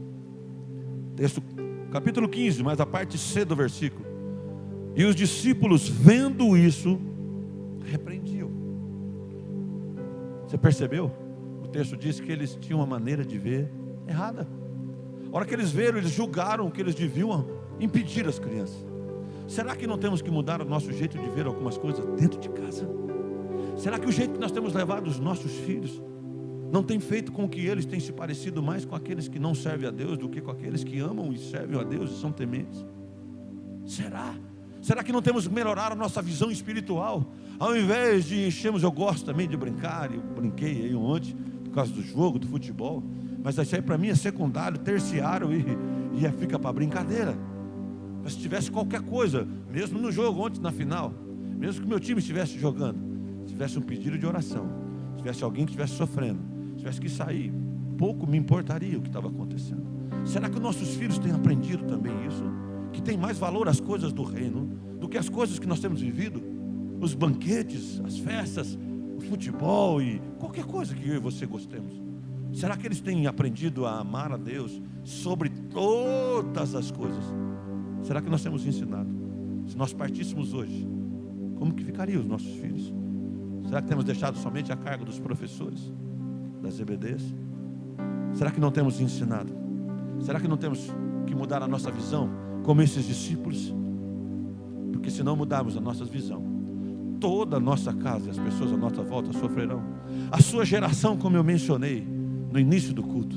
Speaker 1: Texto, capítulo 15, mas a parte C do versículo. E os discípulos, vendo isso, repreendiam. Você percebeu? O texto diz que eles tinham uma maneira de ver errada. A hora que eles viram, eles julgaram que eles deviam impedir as crianças. Será que não temos que mudar o nosso jeito de ver algumas coisas dentro de casa? Será que o jeito que nós temos levado os nossos filhos não tem feito com que eles tenham se parecido mais com aqueles que não servem a Deus do que com aqueles que amam e servem a Deus e são tementes? Será? Será que não temos que melhorar a nossa visão espiritual? Ao invés de enchermos, eu gosto também de brincar, eu brinquei aí ontem, por causa do jogo, do futebol, mas isso aí para mim é secundário, terciário e fica para brincadeira. Mas se tivesse qualquer coisa, mesmo no jogo ontem na final, mesmo que o meu time estivesse jogando, se tivesse um pedido de oração, se tivesse alguém que estivesse sofrendo, se tivesse que sair, pouco me importaria o que estava acontecendo. Será que os nossos filhos têm aprendido também isso? Que tem mais valor as coisas do reino do que as coisas que nós temos vivido? Os banquetes, as festas, o futebol e qualquer coisa que eu e você gostemos. Será que eles têm aprendido a amar a Deus sobre todas as coisas? Será que nós temos ensinado? Se nós partíssemos hoje, como que ficariam os nossos filhos? Será que temos deixado somente a cargo dos professores, das EBDs? Será que não temos ensinado? Será que não temos que mudar a nossa visão como esses discípulos? Porque se não mudarmos a nossa visão, toda a nossa casa e as pessoas à nossa volta sofrerão. A sua geração, como eu mencionei no início do culto,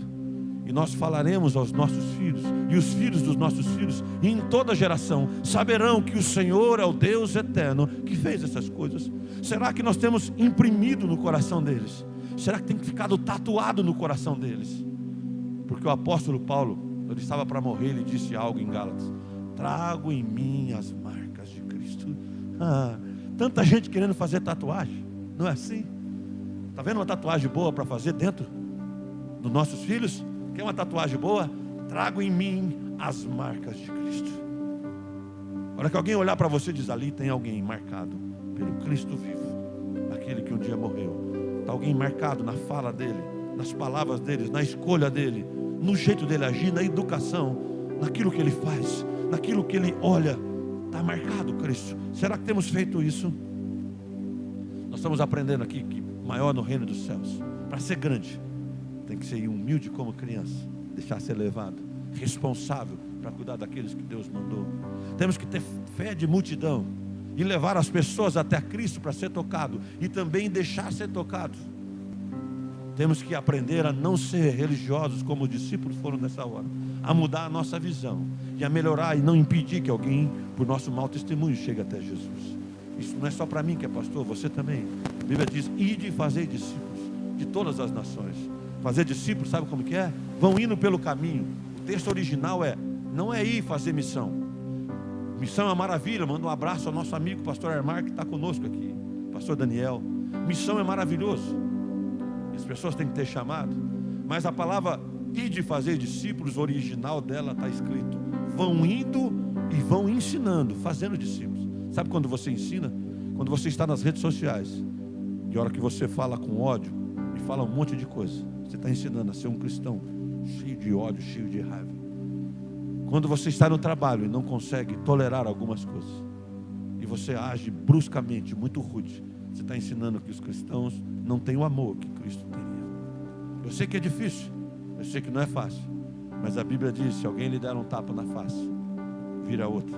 Speaker 1: e nós falaremos aos nossos filhos, e os filhos dos nossos filhos, e em toda geração, saberão que o Senhor é o Deus eterno que fez essas coisas. Será que nós temos imprimido no coração deles? Será que tem ficado tatuado no coração deles? Porque o apóstolo Paulo, ele estava para morrer, ele disse algo em Gálatas: trago em mim as marcas de Cristo. Tanta gente querendo fazer tatuagem, não é assim? Está vendo uma tatuagem boa para fazer dentro dos nossos filhos? Quer uma tatuagem boa? Trago em mim as marcas de Cristo. A hora que alguém olhar para você, diz: ali tem alguém marcado pelo Cristo vivo, aquele que um dia morreu. Está alguém marcado na fala dele, nas palavras dele, na escolha dele, no jeito dele agir, na educação, naquilo que ele faz, naquilo que ele olha. Está marcado Cristo. Será que temos feito isso? Nós estamos aprendendo aqui que maior no reino dos céus, para ser grande, tem que ser humilde como criança, deixar ser levado, responsável para cuidar daqueles que Deus mandou. Temos que ter fé de multidão e levar as pessoas até Cristo para ser tocado e também deixar ser tocado. Temos que aprender a não ser religiosos como os discípulos foram nessa hora, a mudar a nossa visão e a melhorar e não impedir que alguém, por nosso mau testemunho, chegue até Jesus. Isso não é só para mim que é pastor, você também. A Bíblia diz: ide e fazei discípulos de todas as nações. Fazer discípulos, sabe como que é? Vão indo pelo caminho. O texto original não é ir fazer missão. Missão é uma maravilha. Manda um abraço ao nosso amigo pastor Armar, que está conosco aqui, pastor Daniel. Missão é maravilhoso, as pessoas têm que ter chamado. Mas a palavra ide fazer discípulos, o original dela está escrito: vão indo e vão ensinando, fazendo discípulos. Sabe quando você ensina? Quando você está nas redes sociais, e a hora que você fala com ódio e fala um monte de coisa, você está ensinando a ser um cristão cheio de ódio, cheio de raiva. Quando você está no trabalho e não consegue tolerar algumas coisas, e você age bruscamente, muito rude, você está ensinando que os cristãos não têm o amor que Cristo teria. Eu sei que é difícil, eu sei que não é fácil, mas a Bíblia diz: se alguém lhe der um tapa na face, vira a outra.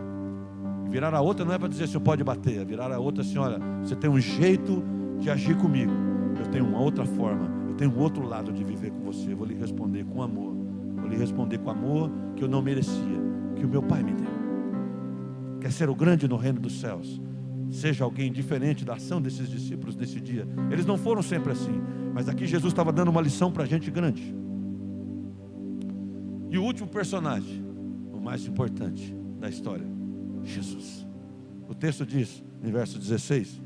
Speaker 1: E virar a outra não é para dizer se pode bater, é virar a outra assim: olha, você tem um jeito de agir comigo, eu tenho uma outra forma, eu tenho um outro lado de viver com você. Eu vou lhe responder com amor, vou lhe responder com amor que eu não merecia, que o meu Pai me deu. Quer ser o grande no reino dos céus? Seja alguém diferente da ação desses discípulos nesse dia. Eles não foram sempre assim, mas aqui Jesus estava dando uma lição para a gente grande. E o último personagem, o mais importante da história, Jesus. O texto diz, em verso 16,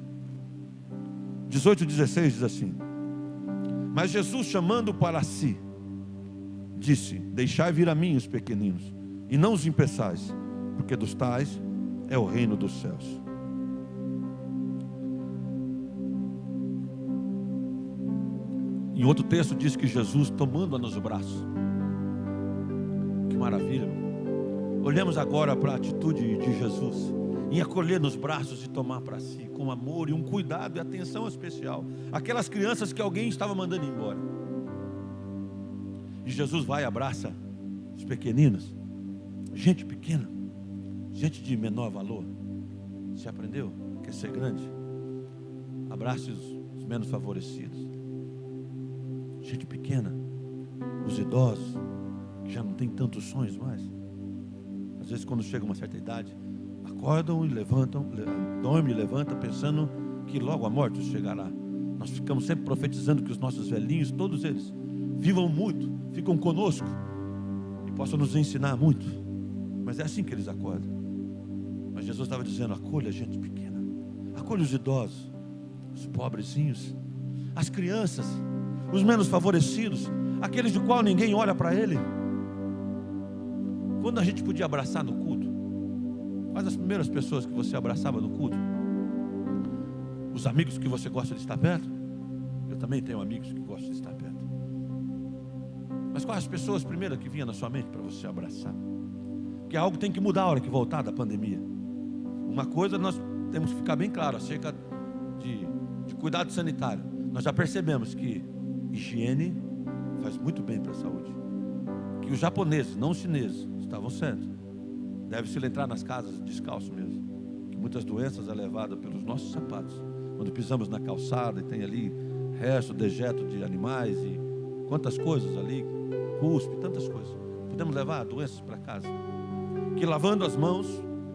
Speaker 1: 18 e 16 diz assim: mas Jesus, chamando para si, disse: deixai vir a mim os pequeninos, e não os impeçais, porque dos tais é o reino dos céus. Em outro texto diz que Jesus, tomando-a nos braços. Que maravilha! Olhemos agora para a atitude de Jesus em acolher nos braços e tomar para si, com amor e um cuidado e atenção especial, aquelas crianças que alguém estava mandando embora. E Jesus vai e abraça os pequeninos, gente pequena, gente de menor valor. Você aprendeu? Quer ser grande? Abrace os menos favorecidos, gente pequena, os idosos, que já não tem tantos sonhos mais. Às vezes, quando chega uma certa idade, acordam e levantam, dormem e levantam, pensando que logo a morte chegará. Nós ficamos sempre profetizando que os nossos velhinhos, todos eles, vivam muito, ficam conosco e possam nos ensinar muito. Mas é assim que eles acordam. Mas Jesus estava dizendo: acolha a gente pequena, acolha os idosos, os pobrezinhos, as crianças, os menos favorecidos, aqueles de qual ninguém olha para ele. Quando a gente podia abraçar no culto, quais as primeiras pessoas que você abraçava no culto? Os amigos que você gosta de estar perto? Eu também tenho amigos que gostam de estar perto. Mas quais as pessoas primeiras que vinham na sua mente para você abraçar? Porque algo tem que mudar a hora que voltar da pandemia. Uma coisa nós temos que ficar bem claro acerca de cuidado sanitário. Nós já percebemos que higiene faz muito bem para a saúde. Que os japoneses, não os chineses, estavam certos. Deve-se entrar nas casas descalço mesmo. Que muitas doenças é levada pelos nossos sapatos. Quando pisamos na calçada e tem ali resto, dejeto de animais e quantas coisas ali, cuspe, tantas coisas. Podemos levar doenças para casa. Que lavando as mãos,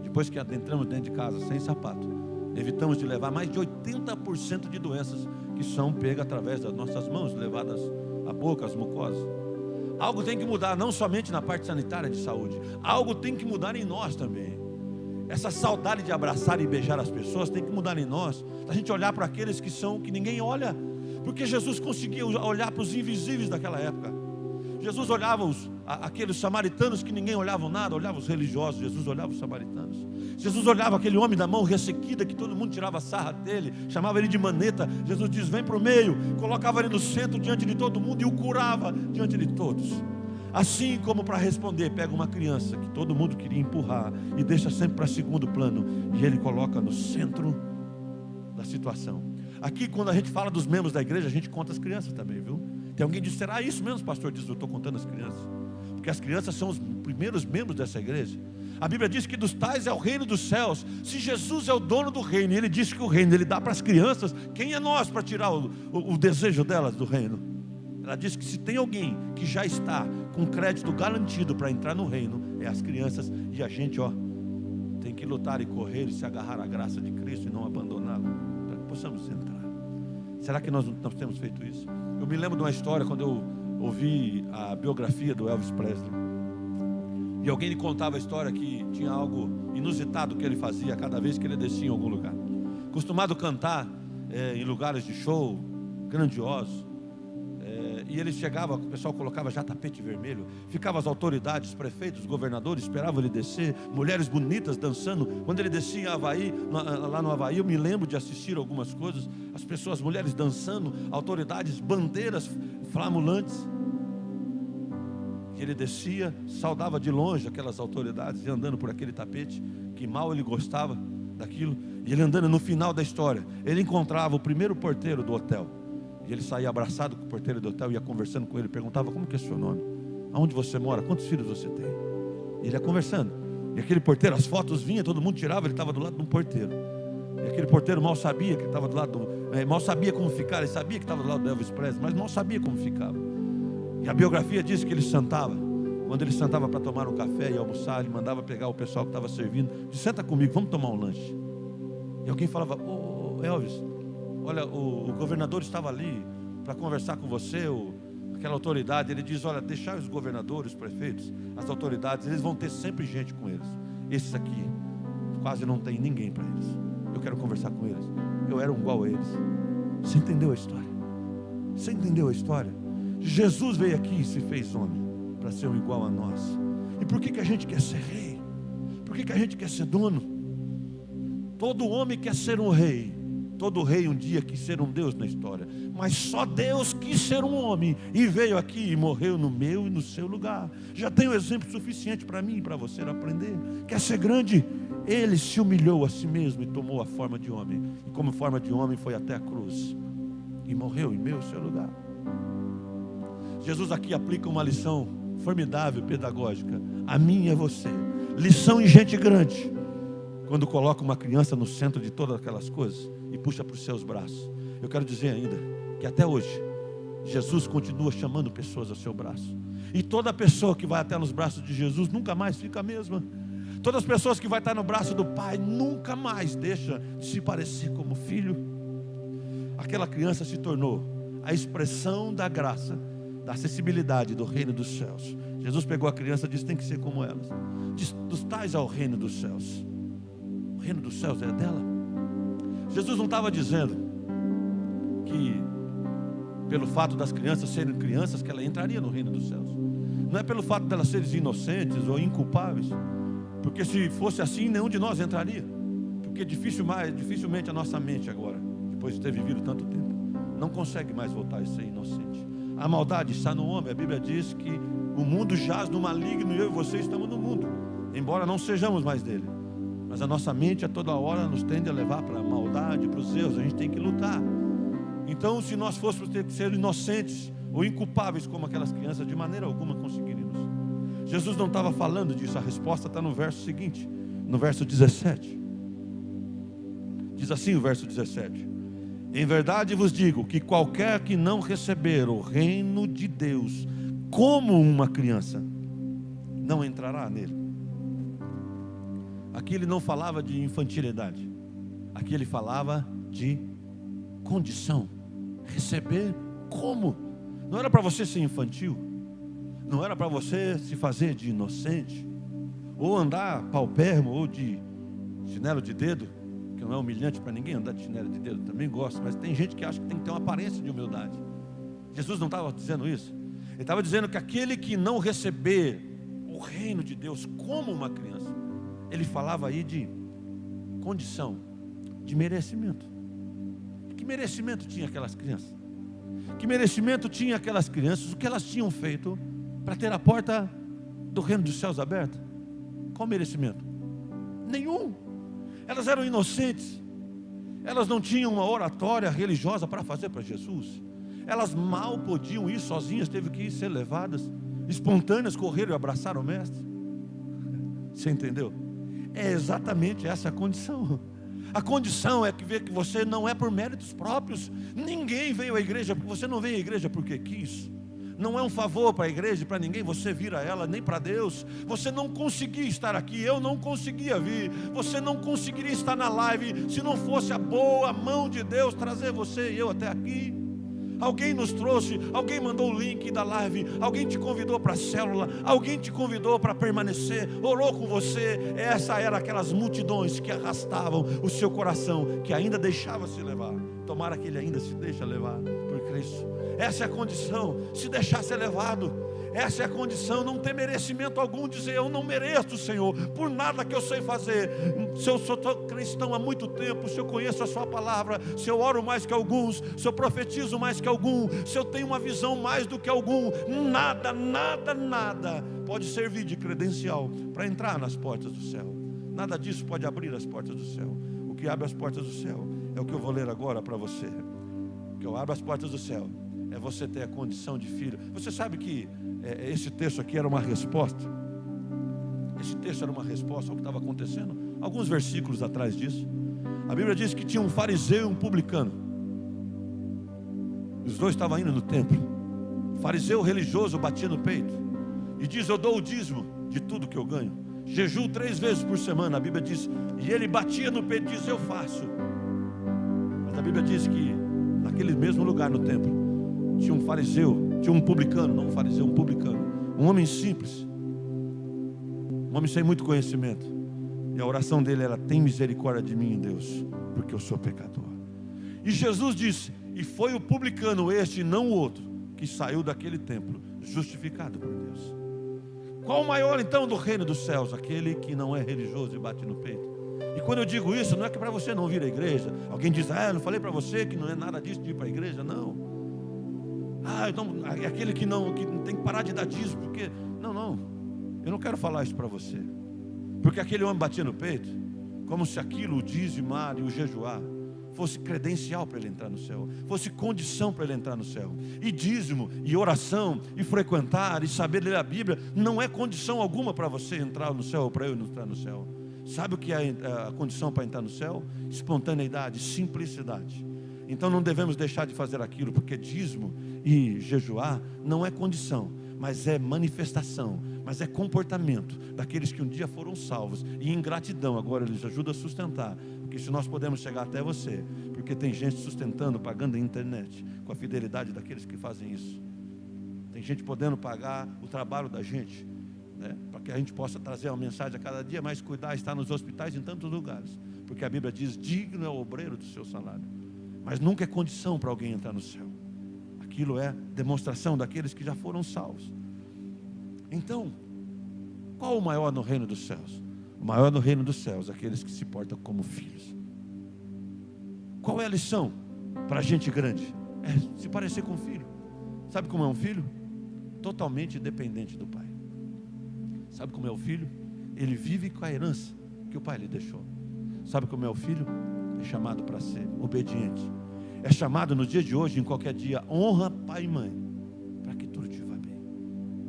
Speaker 1: depois que adentramos dentro de casa sem sapato, evitamos de levar mais de 80% de doenças que são pegas através das nossas mãos, levadas à boca, às mucosas. Algo tem que mudar, não somente na parte sanitária de saúde. Algo tem que mudar em nós também. Essa saudade de abraçar e beijar as pessoas tem que mudar em nós. A gente olhar para aqueles que ninguém olha. Porque Jesus conseguia olhar para os invisíveis daquela época. Jesus olhava aqueles samaritanos que ninguém olhava nada, olhava os religiosos. Jesus olhava os samaritanos. Jesus olhava aquele homem da mão ressequida, que todo mundo tirava sarra dele, chamava ele de maneta. Jesus diz: vem para o meio, colocava ele no centro diante de todo mundo e o curava diante de todos. Assim como para responder, pega uma criança que todo mundo queria empurrar e deixa sempre para segundo plano, e ele coloca no centro da situação. Aqui, quando a gente fala dos membros da igreja, a gente conta as crianças também, viu? Tem alguém que diz: será isso mesmo, pastor? Diz: eu estou contando as crianças, porque as crianças são os primeiros membros dessa igreja. A Bíblia diz que dos tais é o reino dos céus. Se Jesus é o dono do reino, e ele diz que o reino ele dá para as crianças, quem é nós para tirar o desejo delas do reino? Ela diz que se tem alguém que já está com crédito garantido para entrar no reino, é as crianças. E a gente, tem que lutar e correr e se agarrar à graça de Cristo e não abandoná-la, para que possamos entrar. Será que nós não temos feito isso? Eu me lembro de uma história quando eu ouvi a biografia do Elvis Presley. E alguém lhe contava a história que tinha algo inusitado que ele fazia cada vez que ele descia em algum lugar. Acostumado a cantar em lugares de show grandiosos. E ele chegava, o pessoal colocava já tapete vermelho. Ficavam as autoridades, prefeitos, governadores, esperavam ele descer. Mulheres bonitas dançando. Quando ele descia em Havaí, lá no Havaí, eu me lembro de assistir algumas coisas. As pessoas, mulheres dançando, autoridades, bandeiras flamulantes. E ele descia, saudava de longe aquelas autoridades, e andando por aquele tapete, que mal ele gostava daquilo. E ele andando no final da história, ele encontrava o primeiro porteiro do hotel. E ele saía abraçado com o porteiro do hotel, ia conversando com ele, perguntava: como que é seu nome? Aonde você mora? Quantos filhos você tem? E ele ia conversando. E aquele porteiro, as fotos vinham, todo mundo tirava, ele estava do lado de um porteiro. E aquele porteiro mal sabia que ele estava do lado mal sabia como ficar, ele sabia que estava do lado do Elvis Presley, mas mal sabia como ficava. E a biografia diz que ele sentava. Quando ele sentava para tomar um café e almoçar, ele mandava pegar o pessoal que estava servindo, disse: senta comigo, vamos tomar um lanche. E alguém falava: ô Elvis, olha, o governador estava ali para conversar com você, aquela autoridade. Ele diz: olha, deixar os governadores, os prefeitos, as autoridades, eles vão ter sempre gente com eles. Esses aqui quase não tem ninguém para eles. Eu quero conversar com eles. Eu era igual a eles. Você entendeu a história? Você entendeu a história? Jesus veio aqui e se fez homem para ser um igual a nós. E por que a gente quer ser rei? Por que a gente quer ser dono? Todo homem quer ser um rei. Todo rei um dia quis ser um Deus na história. Mas só Deus quis ser um homem e veio aqui e morreu no meu e no seu lugar. Já tem um exemplo suficiente para mim e para você aprender. Quer ser grande? Ele se humilhou a si mesmo e tomou a forma de homem. E como forma de homem foi até a cruz e morreu em meu e seu lugar. Jesus aqui aplica uma lição formidável, pedagógica, a mim e a você. Lição em gente grande, quando coloca uma criança no centro de todas aquelas coisas e puxa para os seus braços. Eu quero dizer ainda que até hoje Jesus continua chamando pessoas ao seu braço. E toda pessoa que vai até nos braços de Jesus nunca mais fica a mesma. Todas as pessoas que vai estar no braço do Pai nunca mais deixa de se parecer como filho. Aquela criança se tornou a expressão da graça, da acessibilidade do reino dos céus. Jesus pegou a criança e disse: tem que ser como elas. Diz: dos tais ao reino dos céus. O reino dos céus é dela. Jesus não estava dizendo que pelo fato das crianças serem crianças que ela entraria no reino dos céus. Não é pelo fato delas serem inocentes ou inculpáveis, porque se fosse assim nenhum de nós entraria. Porque dificilmente a nossa mente agora, depois de ter vivido tanto tempo, não consegue mais voltar a ser inocente. A maldade está no homem. A Bíblia diz que o mundo jaz no maligno e eu e você estamos no mundo, embora não sejamos mais dele. Mas a nossa mente a toda hora nos tende a levar para a maldade, para os erros. A gente tem que lutar. Então, se nós fôssemos ter que ser inocentes ou inculpáveis como aquelas crianças, de maneira alguma conseguiríamos. Jesus não estava falando disso. A resposta está no verso seguinte, no verso 17. Diz assim o verso 17: em verdade vos digo que qualquer que não receber o reino de Deus como uma criança, não entrará nele. Aqui ele não falava de infantilidade. Aqui ele falava de condição. Receber como? Não era para você ser infantil. Não era para você se fazer de inocente. Ou andar paupérrimo, ou de chinelo de dedo, que não é humilhante para ninguém andar de chinelo de dedo, também gosto, mas tem gente que acha que tem que ter uma aparência de humildade. Jesus não estava dizendo isso. Ele estava dizendo que aquele que não receber o reino de Deus como uma criança, ele falava aí de condição, de merecimento. Que merecimento tinha aquelas crianças? Que merecimento tinha aquelas crianças? O que elas tinham feito para ter a porta do reino dos céus aberta? Qual merecimento? Nenhum. Elas eram inocentes. Elas não tinham uma oratória religiosa para fazer para Jesus. Elas mal podiam ir sozinhas, teve que ir ser levadas, espontâneas, correram e abraçaram o mestre. Você entendeu? É exatamente essa a condição. A condição é que ver que você não é por méritos próprios. Ninguém veio à igreja, porque você não veio à igreja porque quis. não é um favor para a igreja e para ninguém você vir a ela, nem para Deus. Você não conseguia estar aqui, eu não conseguia vir, você não conseguiria estar na live se não fosse a boa mão de Deus trazer você e eu até aqui. Alguém nos trouxe, alguém mandou o link da live, alguém te convidou para a célula, alguém te convidou para permanecer, orou com você. Essa era aquelas multidões que arrastavam o seu coração, que ainda deixava se levar. Tomara que ele ainda se deixa levar por Cristo. Essa é a condição, se deixar ser levado. Essa é a condição, não ter merecimento algum, dizer eu não mereço, Senhor, por nada que eu sei fazer. Se eu sou cristão há muito tempo, se eu conheço a sua palavra, se eu oro mais que alguns, se eu profetizo mais que algum, se eu tenho uma visão mais do que algum, nada pode servir de credencial para entrar nas portas do céu. Nada disso pode abrir as portas do céu. O que abre as portas do céu é o que eu vou ler agora para você. O que eu abro as portas do céu é você ter a condição de filho. Você sabe que esse texto aqui era uma resposta. Esse texto era uma resposta ao que estava acontecendo alguns versículos atrás disso. A Bíblia diz que tinha um fariseu e um publicano. Os dois estavam indo no templo. O fariseu religioso batia no peito e diz: eu dou o dízimo de tudo que eu ganho, jejuo 3 vezes por semana. A Bíblia diz, e ele batia no peito e diz: eu faço. Mas a Bíblia diz que naquele mesmo lugar no templo tinha um fariseu, tinha um publicano, não um fariseu, um publicano, um homem simples, um homem sem muito conhecimento. E a oração dele era: tem misericórdia de mim, Deus, porque eu sou pecador. E Jesus disse: e foi o publicano este e não o outro que saiu daquele templo justificado por Deus. Qual o maior então do reino dos céus? Aquele que não é religioso e bate no peito. E quando eu digo isso, não é que para você não vir à igreja. Alguém diz: eu não falei para você que não é nada disso de ir para a igreja. Não. Então, é aquele que tem que parar de dar dízimo, porque... Não, eu não quero falar isso para você. Porque aquele homem batia no peito, como se aquilo, o dizimar e o jejuar, fosse credencial para ele entrar no céu, fosse condição para ele entrar no céu. E dízimo, e oração, e frequentar, e saber ler a Bíblia, não é condição alguma para você entrar no céu, ou para eu entrar no céu. Sabe o que é a condição para entrar no céu? Espontaneidade, simplicidade. Então não devemos deixar de fazer aquilo, porque dízimo e jejuar não é condição, mas é manifestação, mas é comportamento daqueles que um dia foram salvos, e em gratidão agora eles ajudam a sustentar. Porque se nós podemos chegar até você, porque tem gente sustentando, pagando a internet, com a fidelidade daqueles que fazem isso. Tem gente podendo pagar o trabalho da gente, né, para que a gente possa trazer uma mensagem a cada dia, mas cuidar, estar nos hospitais em tantos lugares, porque a Bíblia diz: digno é o obreiro do seu salário. Mas nunca é condição para alguém entrar no céu. Aquilo é demonstração daqueles que já foram salvos. Então, qual o maior no reino dos céus? O maior no reino dos céus, aqueles que se portam como filhos. Qual é a lição para a gente grande? É se parecer com um filho. Sabe como é um filho? Totalmente dependente do pai. Sabe como é o filho? Ele vive com a herança que o pai lhe deixou. Sabe como é o filho? É chamado para ser obediente. É chamado no dia de hoje, em qualquer dia: honra pai e mãe, para que tudo te vá bem.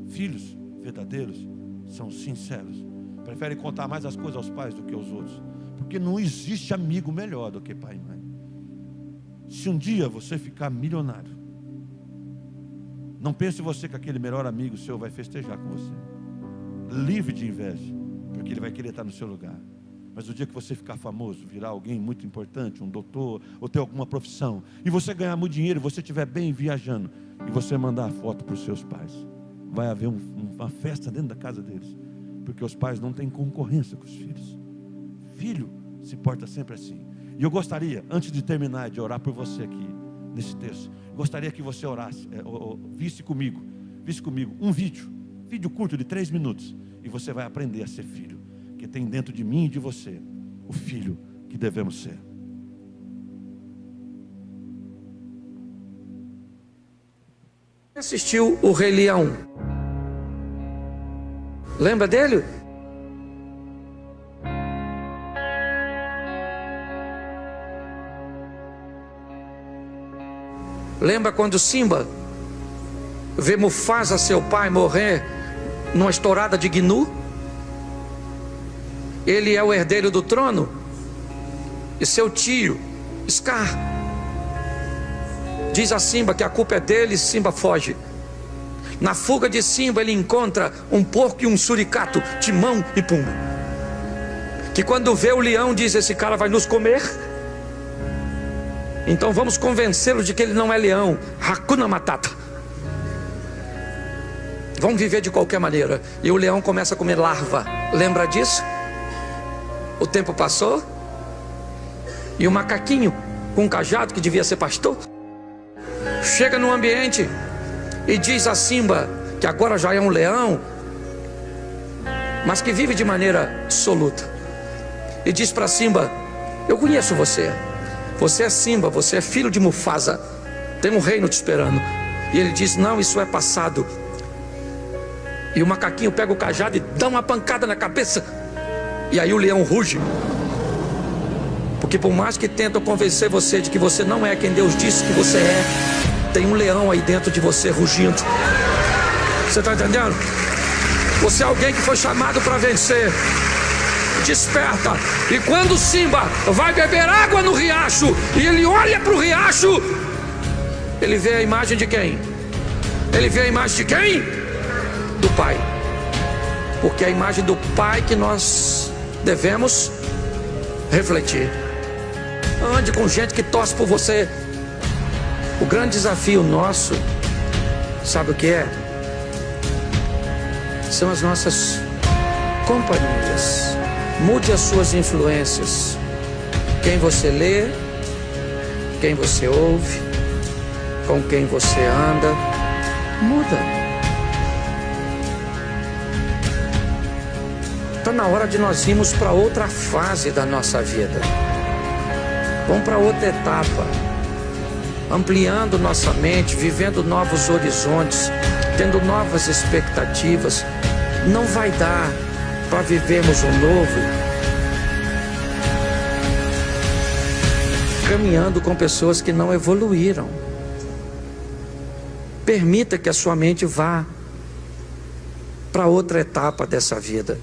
Speaker 1: Filhos verdadeiros são sinceros, preferem contar mais as coisas aos pais do que aos outros, porque não existe amigo melhor do que pai e mãe. Se um dia você ficar milionário, não pense você que aquele melhor amigo seu vai festejar com você, livre de inveja, porque ele vai querer estar no seu lugar. Mas o dia que você ficar famoso, virar alguém muito importante, um doutor, ou ter alguma profissão, e você ganhar muito dinheiro, você estiver bem viajando, e você mandar a foto para os seus pais, vai haver uma festa dentro da casa deles, porque os pais não têm concorrência com os filhos. Filho se porta sempre assim. E eu gostaria, antes de terminar, de orar por você aqui, nesse texto, gostaria que você orasse, visse comigo um vídeo curto de 3 minutos, e você vai aprender a ser filho, que tem dentro de mim e de você o filho que devemos ser.
Speaker 2: Assistiu o Rei Leão? Lembra dele? Lembra quando Simba vê Mufasa, seu pai, morrer numa estourada de Gnu? Ele é o herdeiro do trono, e seu tio Scar diz a Simba que a culpa é dele, e Simba foge. Na fuga de Simba ele encontra um porco e um suricato, Timão e Pumba, que quando vê o leão diz: esse cara vai nos comer, então vamos convencê-lo de que ele não é leão. Hakuna Matata, vamos viver de qualquer maneira. E o leão começa a comer larva. Lembra disso? O tempo passou e o macaquinho com um cajado, que devia ser pastor, chega no ambiente e diz a Simba, que agora já é um leão, mas que vive de maneira dissoluta, e diz para Simba: eu conheço você, você é Simba, você é filho de Mufasa, tem um reino te esperando. E ele diz: não, isso é passado. E o macaquinho pega o cajado e dá uma pancada na cabeça, e aí o leão ruge. Porque por mais que tentam convencer você de que você não é quem Deus disse que você é, tem um leão aí dentro de você rugindo. Você está entendendo? Você é alguém que foi chamado para vencer. Desperta. E quando Simba vai beber água no riacho, e ele olha para o riacho, ele vê a imagem de quem? Ele vê a imagem de quem? Do Pai. Porque é a imagem do Pai que nós devemos refletir. Ande com gente que torce por você. O grande desafio nosso, sabe o que é? São as nossas companhias. Mude as suas influências. Quem você lê, quem você ouve, com quem você anda, muda. Está na hora de nós irmos para outra fase da nossa vida. Vamos para outra etapa, ampliando nossa mente, vivendo novos horizontes, tendo novas expectativas. Não vai dar para vivermos o novo caminhando com pessoas que não evoluíram. Permita que a sua mente vá para outra etapa dessa vida.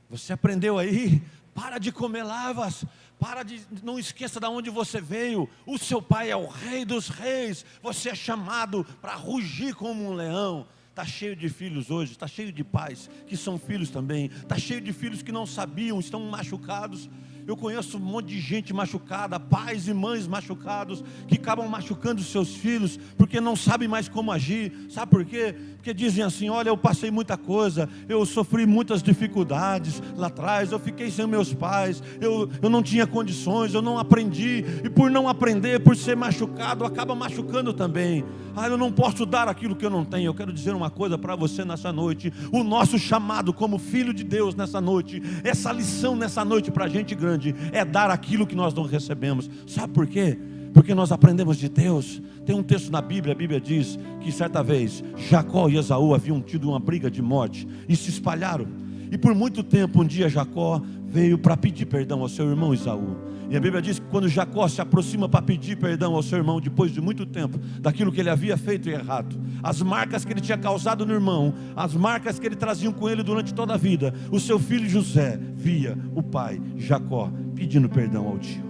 Speaker 1: Você aprendeu aí? Para de comer larvas. Não esqueça de onde você veio. O seu pai é o rei dos reis. Você é chamado para rugir como um leão. Está cheio de filhos hoje, está cheio de pais que são filhos também. Está cheio de filhos que não sabiam, estão machucados. Eu conheço um monte de gente machucada, pais e mães machucados, que acabam machucando seus filhos, porque não sabem mais como agir. Sabe por quê? Porque dizem assim: olha, eu passei muita coisa, eu sofri muitas dificuldades lá atrás, eu fiquei sem meus pais, eu não tinha condições, eu não aprendi, e por não aprender, por ser machucado, acaba machucando também. Eu não posso dar aquilo que eu não tenho. Eu quero dizer uma coisa para você nessa noite: o nosso chamado como filho de Deus nessa noite, essa lição nessa noite para a gente grande, é dar aquilo que nós não recebemos. Sabe por quê? Porque nós aprendemos de Deus. Tem um texto na Bíblia, a Bíblia diz que certa vez Jacó e Esaú haviam tido uma briga de morte e se espalharam. E por muito tempo, um dia Jacó veio para pedir perdão ao seu irmão Esaú. E a Bíblia diz que quando Jacó se aproxima para pedir perdão ao seu irmão, depois de muito tempo, daquilo que ele havia feito errado, as marcas que ele tinha causado no irmão, as marcas que ele trazia com ele durante toda a vida, o seu filho José via o pai Jacó pedindo perdão ao tio.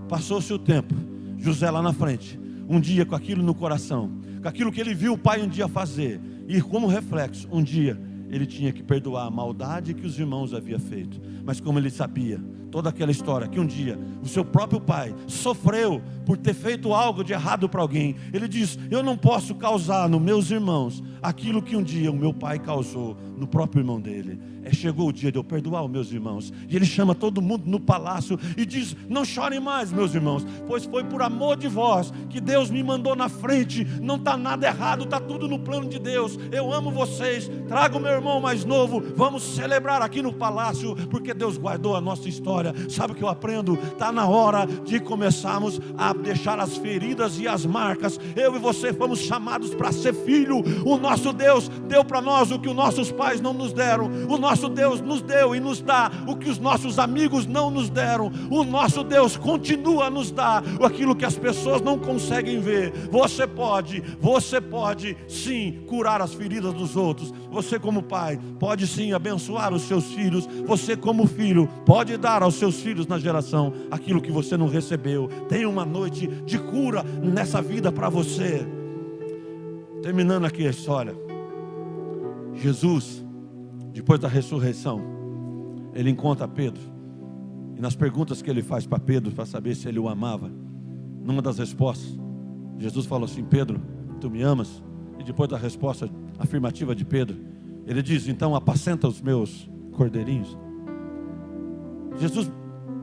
Speaker 1: Passou-se o tempo, José lá na frente, um dia com aquilo no coração, com aquilo que ele viu o pai um dia fazer, e como reflexo, um dia ele tinha que perdoar a maldade que os irmãos haviam feito. Mas como ele sabia toda aquela história, que um dia o seu próprio pai sofreu por ter feito algo de errado para alguém, ele diz: eu não posso causar nos meus irmãos aquilo que um dia o meu pai causou no próprio irmão dele. Chegou o dia de eu perdoar os meus irmãos. E ele chama todo mundo no palácio e diz: não chorem mais, meus irmãos, pois foi por amor de vós que Deus me mandou na frente. Não está nada errado, está tudo no plano de Deus. Eu amo vocês, trago meu irmão mais novo, vamos celebrar aqui no palácio, porque Deus guardou a nossa história história. Sabe o que eu aprendo? Está na hora de começarmos a deixar as feridas e as marcas. Eu e você fomos chamados para ser filho. O nosso Deus deu para nós o que os nossos pais não nos deram. O nosso Deus nos deu e nos dá o que os nossos amigos não nos deram. O nosso Deus continua a nos dar aquilo que as pessoas não conseguem ver. Você pode sim curar as feridas dos outros. Você como pai pode sim abençoar os seus filhos. Você como filho pode dar aos seus filhos na geração aquilo que você não recebeu. Tem uma noite de cura nessa vida para você. Terminando aqui a história, Jesus, depois da ressurreição, ele encontra Pedro, e nas perguntas que ele faz para Pedro, para saber se ele o amava, numa das respostas, Jesus falou assim: Pedro, tu me amas? E depois da resposta afirmativa de Pedro, ele diz: então apacenta os meus cordeirinhos. Jesus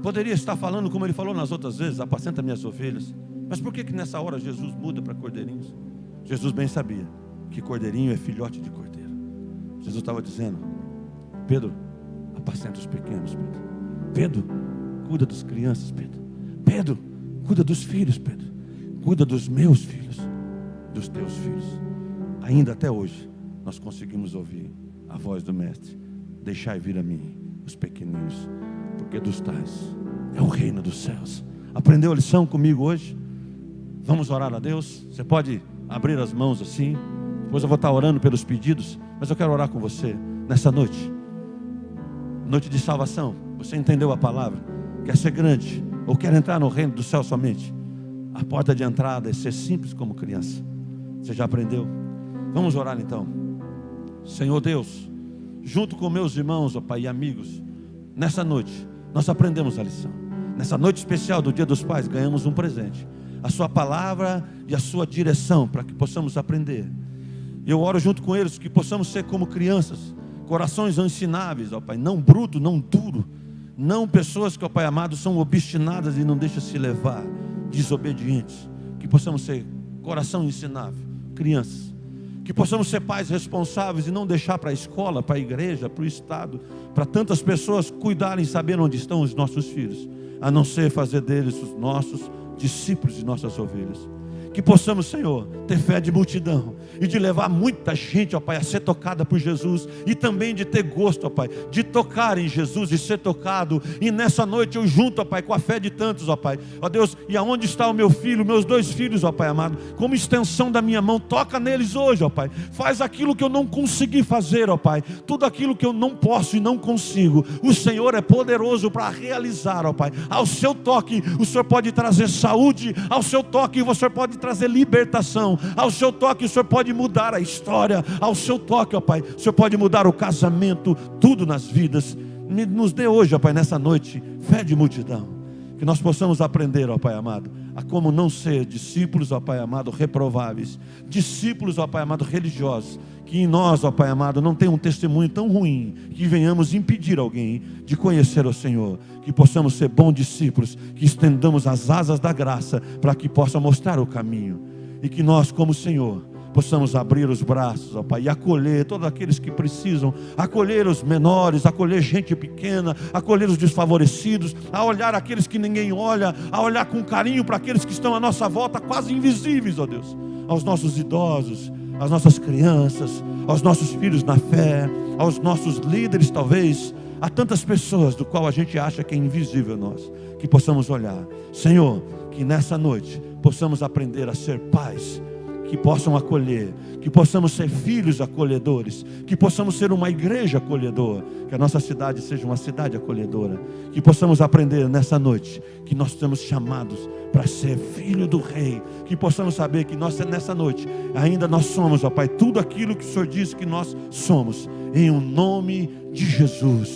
Speaker 1: poderia estar falando como ele falou nas outras vezes: apacenta minhas ovelhas. Mas por que nessa hora Jesus muda para cordeirinhos? Jesus bem sabia que cordeirinho é filhote de cordeiro. Jesus estava dizendo: Pedro, apacenta os pequenos, Pedro. Pedro, cuida das crianças, Pedro. Pedro, cuida dos filhos, Pedro. Cuida dos meus filhos, dos teus filhos. Ainda até hoje nós conseguimos ouvir a voz do Mestre: deixai vir a mim os pequeninos, porque dos tais é o reino dos céus. Aprendeu a lição comigo hoje? Vamos orar a Deus? Você pode abrir as mãos assim. Depois eu vou estar orando pelos pedidos, mas eu quero orar com você nessa noite. Noite de salvação. Você entendeu a palavra? Quer ser grande ou quer entrar no reino do céu somente? A porta de entrada é ser simples como criança. Você já aprendeu? Vamos orar então. Senhor Deus, junto com meus irmãos, ó Pai, e amigos, nessa noite nós aprendemos a lição. Nessa noite especial do Dia dos Pais, ganhamos um presente: a sua palavra e a sua direção, para que possamos aprender. Eu oro junto com eles que possamos ser como crianças, corações ensináveis, ó Pai, não bruto, não duro, não pessoas que, ó Pai amado, são obstinadas e não deixam se levar, desobedientes. Que possamos ser coração ensinável, crianças. Que possamos ser pais responsáveis e não deixar para a escola, para a igreja, para o Estado, para tantas pessoas cuidarem e saber onde estão os nossos filhos, a não ser fazer deles os nossos discípulos e nossas ovelhas. Que possamos, Senhor, ter fé de multidão e de levar muita gente, ó Pai, a ser tocada por Jesus, e também de ter gosto, ó Pai, de tocar em Jesus e ser tocado. E nessa noite eu junto, ó Pai, com a fé de tantos, ó Pai, ó Deus, e aonde está o meu filho, meus 2 filhos, ó Pai amado, como extensão da minha mão, toca neles hoje, ó Pai, faz aquilo que eu não consegui fazer, ó Pai, tudo aquilo que eu não posso e não consigo, o Senhor é poderoso para realizar, ó Pai. Ao seu toque o Senhor pode trazer saúde, ao seu toque o Senhor pode trazer libertação, ao seu toque o Senhor pode mudar a história, ao seu toque, ó Pai, o Senhor pode mudar o casamento, tudo nas vidas. Nos dê hoje, ó Pai, nessa noite, fé de multidão, que nós possamos aprender, ó Pai amado, a como não ser discípulos, ó Pai amado, reprováveis, discípulos, ó Pai amado, religiosos, que em nós, ó Pai amado, não tenha um testemunho tão ruim, que venhamos impedir alguém de conhecer o Senhor. Que possamos ser bons discípulos, que estendamos as asas da graça, para que possa mostrar o caminho, e que nós, como Senhor, possamos abrir os braços, ó Pai, e acolher todos aqueles que precisam, acolher os menores, acolher gente pequena, acolher os desfavorecidos, a olhar aqueles que ninguém olha, a olhar com carinho para aqueles que estão à nossa volta, quase invisíveis, ó Deus, aos nossos idosos, às nossas crianças, aos nossos filhos na fé, aos nossos líderes talvez, a tantas pessoas do qual a gente acha que é invisível nós, que possamos olhar, Senhor, que nessa noite possamos aprender a ser pais, que possam acolher, que possamos ser filhos acolhedores, que possamos ser uma igreja acolhedora, que a nossa cidade seja uma cidade acolhedora, que possamos aprender nessa noite, que nós estamos chamados para ser filho do Rei, que possamos saber que nós nessa noite, ainda nós somos, ó Pai, tudo aquilo que o Senhor diz que nós somos, em o nome de Jesus.